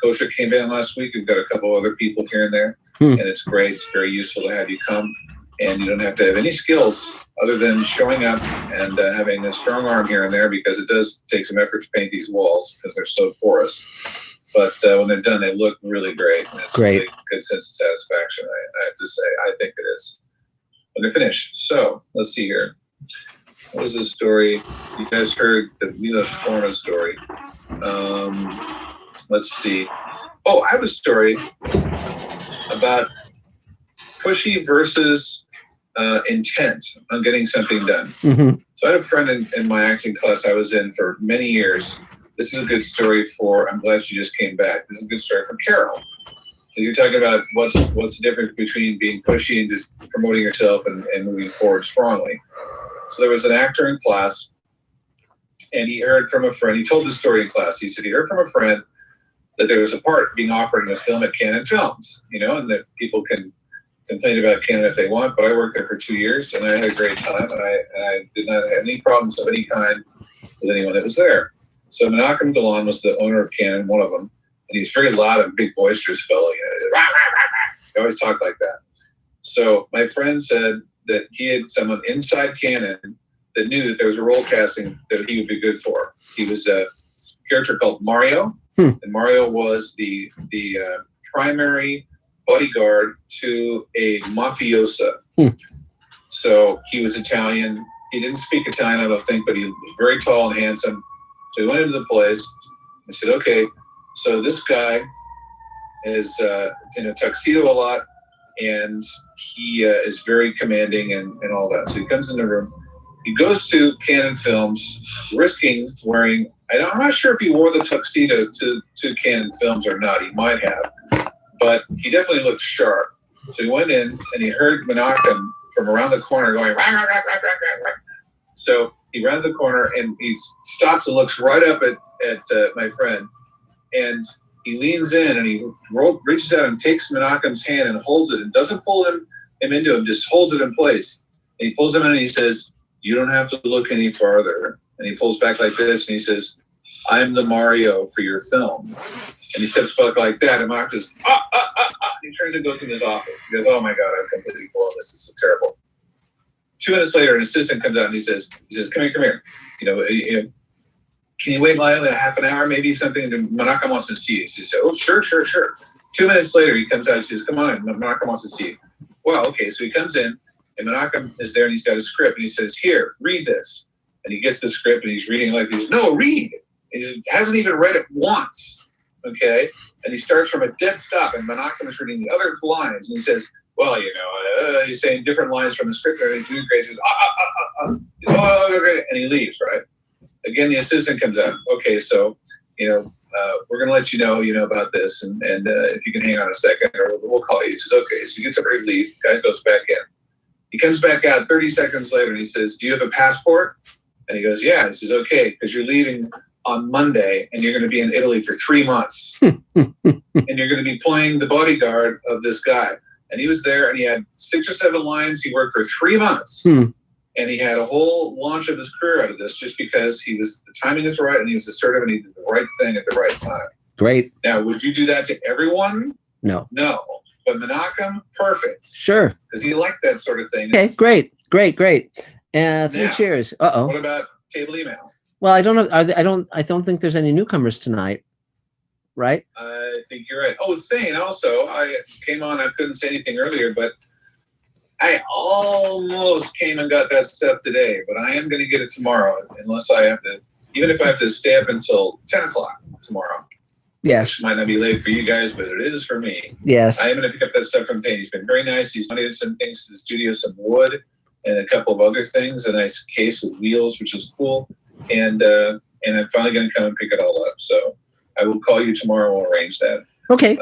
Speaker 12: Kosher came down last week. We've got a couple other people here and there, and it's great. It's very useful to have you come, and you don't have to have any skills other than showing up and having a strong arm here and there, because it does take some effort to paint these walls because they're so porous. But when they're done, they look really great. And it's
Speaker 1: Great.
Speaker 12: Really good sense of satisfaction, I have to say. I think it is. When they're finished. So let's see here. What was this story? You guys heard the Milos Forman story. Let's see. Oh, I have a story about pushy versus intent on getting something done.
Speaker 1: Mm-hmm.
Speaker 12: So I had a friend in my acting class I was in for many years. This is a good story for, I'm glad she just came back. This is a good story for Carol. So you're talking about what's the difference between being pushy and just promoting yourself and moving forward strongly. So there was an actor in class, and he heard from a friend. He told this story in class. He said he heard from a friend that there was a part being offered in a film at Canon Films, and that people can complain about Canon if they want, but I worked there for 2 years, and I had a great time, and I did not have any problems of any kind with anyone that was there. So Menachem Golan was the owner of Canon, one of them, and he was very loud and big, boisterous fellow. He always talked like that. So my friend said that he had someone inside Canon that knew that there was a role casting that he would be good for. He was a character called Mario, and Mario was the primary bodyguard to a mafiosa. So he was Italian. He didn't speak Italian, I don't think, but he was very tall and handsome. So he went into the place and said, okay, so this guy is in a tuxedo a lot, and he is very commanding and all that. So he comes in the room, he goes to Canon Films, risking wearing. I'm not sure if he wore the tuxedo to Canon Films or not. He might have, but he definitely looked sharp. So he went in and he heard Menachem from around the corner going. Rah, rah, rah, rah, rah, rah. So he rounds the corner and he stops and looks right up at my friend, and he leans in and he reaches out and takes Menachem's hand and holds it and doesn't pull him into him, just holds it in place. And he pulls him in and he says, "You don't have to look any farther." And he pulls back like this and he says, "I'm the Mario for your film." And he steps back like that, and Marc says, He turns and goes in his office. He goes, "Oh my God, I've completely blown this. This is terrible." 2 minutes later, an assistant comes out and he says, "Come here. Can you wait like a half an hour, maybe something? Menachem wants to see you." He says, "Oh, sure. 2 minutes later, he comes out and says, "Come on in. Menachem wants to see you." Well, okay, so he comes in, and Menachem is there, and he's got a script, and he says, "Here, read this." And he gets the script, and he's reading like this. "No, read." And he hasn't even read it once, okay? And he starts from a dead stop, and Menachem is reading the other lines, and he says, "Well, he's saying different lines from the script, and he's doing great." He says, and he leaves, right? Again, the assistant comes out. "Okay, so, we're going to let you know, about this, and if you can hang on a second, or we'll call you." He says, "Okay." So he gets up and leaves. Guy goes back in. He comes back out 30 seconds later, and he says, "Do you have a passport?" And he goes, "Yeah." He says, "Okay, because you're leaving on Monday, and you're going to be in Italy for 3 months, and you're going to be playing the bodyguard of this guy." And he was there, and he had 6 or 7 lines. He worked for 3 months. And he had a whole launch of his career out of this just because the timing is right and he was assertive and he did the right thing at the right time.
Speaker 1: Great.
Speaker 12: Now, would you do that to everyone?
Speaker 1: No.
Speaker 12: But Menachem, perfect.
Speaker 1: Sure.
Speaker 12: Because he liked that sort of thing.
Speaker 1: Okay, great. 3 cheers. Uh-oh.
Speaker 12: What about table email?
Speaker 1: Well, I don't know. I don't think there's any newcomers tonight, right?
Speaker 12: I think you're right. Oh, Thane, also, I came on, I couldn't say anything earlier, but I almost came and got that stuff today, but I am going to get it tomorrow, unless I have to, even if I have to stay up until 10 o'clock tomorrow.
Speaker 1: Yes.
Speaker 12: Which might not be late for you guys, but it is for me.
Speaker 1: Yes.
Speaker 12: I am going to pick up that stuff from Thane. He's been very nice. He's donated some things to the studio, some wood and a couple of other things, a nice case with wheels, which is cool. And I'm finally going to come and pick it all up. So I will call you tomorrow. We'll arrange that.
Speaker 1: Okay.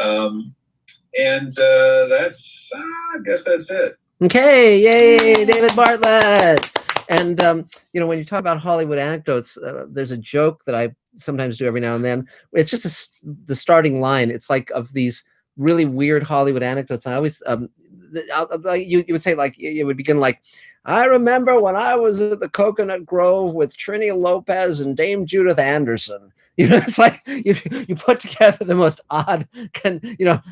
Speaker 12: That's, I guess that's it.
Speaker 1: Okay, yay, David Bartlett. And, when you talk about Hollywood anecdotes, there's a joke that I sometimes do every now and then. It's just the starting line. It's like of these really weird Hollywood anecdotes. I always, you would say, like, it would begin like, "I remember when I was at the Coconut Grove with Trini Lopez and Dame Judith Anderson." It's like you put together the most odd,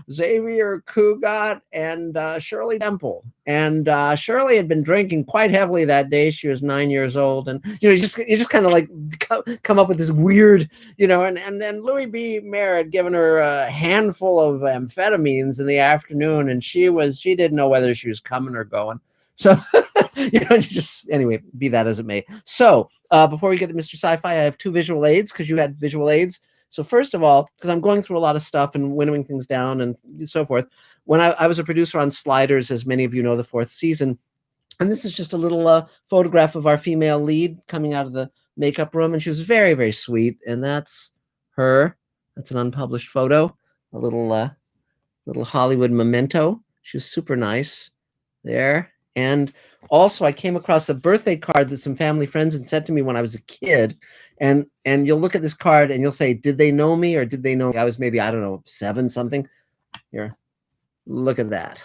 Speaker 1: Xavier Cugat and Shirley Temple. And Shirley had been drinking quite heavily that day. She was 9 years old, and you just kind of like come up with this weird, and then Louis B. Mayer had given her a handful of amphetamines in the afternoon, and she didn't know whether she was coming or going. So, anyway, be that as it may. So, before we get to Mr. Sci-Fi, I have 2 visual aids because you had visual aids. So first of all, because I'm going through a lot of stuff and winnowing things down and so forth, when I was a producer on Sliders, as many of you know, the 4th season, and this is just a little photograph of our female lead coming out of the makeup room, and she was very, very sweet, and that's her. That's an unpublished photo, a little Hollywood memento. She was super nice there. And also, I came across a birthday card that some family friends had sent to me when I was a kid. And you'll look at this card and you'll say, did they know me or did they know me? I was maybe, 7 something. Here, look at that.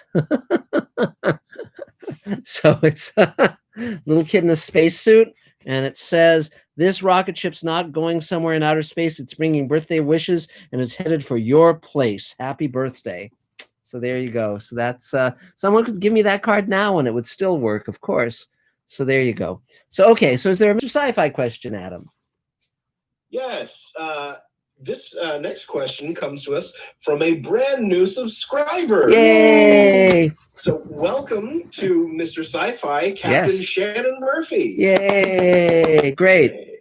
Speaker 1: So it's a little kid in a spacesuit. And it says, "This rocket ship's not going somewhere in outer space. It's bringing birthday wishes and it's headed for your place. Happy birthday." So there you go. So that's someone could give me that card now and it would still work, of course. So there you go. So, okay. So is there a Mr. Sci-Fi question, Adam?
Speaker 4: Yes. This next question comes to us from a brand new subscriber.
Speaker 1: Yay!
Speaker 4: So welcome to Mr. Sci-Fi, Captain Shannon Murphy.
Speaker 1: Yay! Great.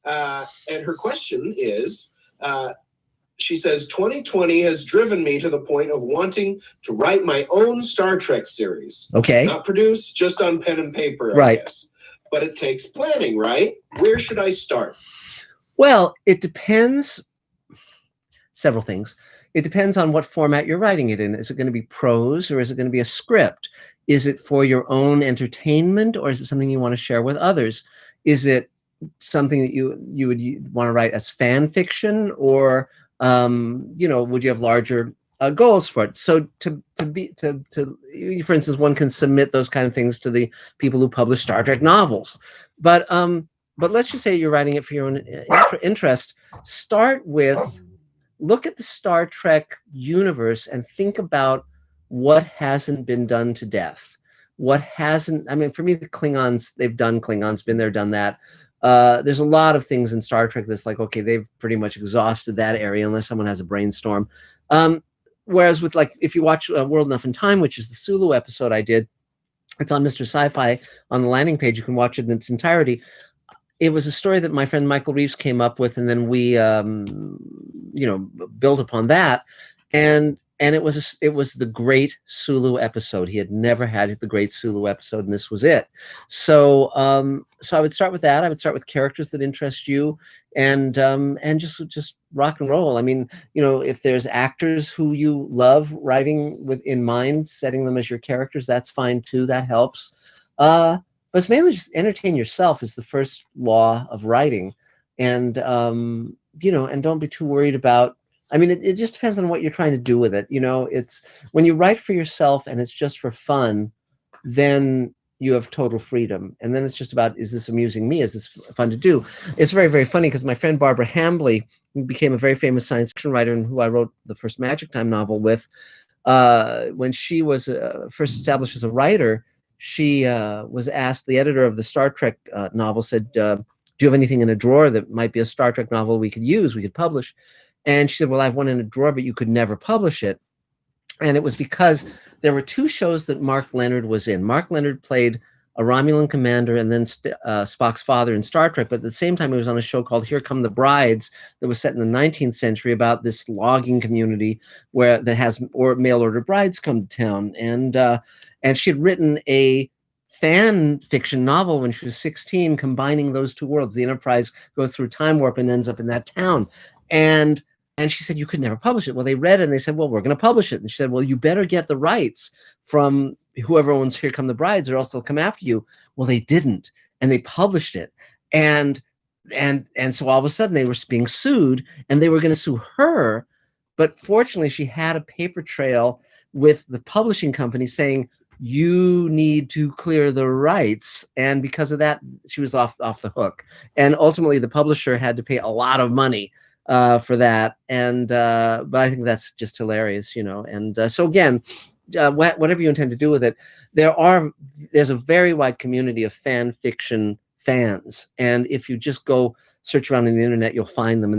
Speaker 4: And her question is, she says, 2020 has driven me to the point of wanting to write my own Star Trek series.
Speaker 1: Okay.
Speaker 4: Not produce, just on pen and paper,
Speaker 1: right.
Speaker 4: I guess. but it takes planning, right? Where should I start?
Speaker 1: Well, it depends. Several things. It depends on what format you're writing it in. Is it going to be prose or is it going to be a script? Is it for your own entertainment or is it something you want to share with others? Is it something that you would want to write as fan fiction, or would you have larger goals for it? So for instance, one can submit those kind of things to the people who publish Star Trek novels, but let's just say you're writing it for your own interest. Start with, look at the Star Trek universe and think about what hasn't been done to death. What hasn't, I mean, for me, the Klingons, they've done Klingons, been there, done that. There's a lot of things in Star Trek that's like, okay, they've pretty much exhausted that area unless someone has a brainstorm. Whereas with, like, if you watch World Enough in Time, which is the Sulu episode I did, it's on Mr. Sci-Fi on the landing page. You can watch it in its entirety. It was a story that my friend Michael Reeves came up with, and then we, built upon that. And it was the great Sulu episode. He had never had the great Sulu episode, and this was it. So I would start with that. I would start with characters that interest you, and just rock and roll. I mean, if there's actors who you love writing with in mind, setting them as your characters, that's fine too. That helps. But it's mainly just entertain yourself is the first law of writing, and and don't be too worried about. I mean, it just depends on what you're trying to do with it. It's when you write for yourself and it's just for fun, then you have total freedom. And then it's just about, is this amusing me? Is this fun to do? It's very, very funny because my friend Barbara Hambly, who became a very famous science fiction writer and who I wrote the first Magic Time novel with, when she was first established as a writer, she was asked, the editor of the Star Trek novel said, do you have anything in a drawer that might be a Star Trek novel we could use, we could publish? And she said, well, I have one in a drawer, but you could never publish it. And it was because there were two shows that Mark Leonard was in. Mark Leonard played a Romulan commander and then Spock's father in Star Trek. But at the same time, he was on a show called Here Come the Brides that was set in the 19th century about this logging community that has mail order brides come to town. And she had written a fan fiction novel when she was 16, combining those two worlds. The Enterprise goes through time warp and ends up in that town. And she said, you could never publish it. Well, they read it and they said, well, we're going to publish it. And she said, well, you better get the rights from whoever owns Here Come the Brides or else they'll come after you. Well, they didn't. And they published it. And so all of a sudden they were being sued and they were going to sue her. But fortunately, she had a paper trail with the publishing company saying, you need to clear the rights. And because of that, she was off the hook. And ultimately, the publisher had to pay a lot of money for that, but I think that's just hilarious, And so again, whatever you intend to do with it, there's a very wide community of fan fiction fans, and if you just go search around on the internet, you'll find them.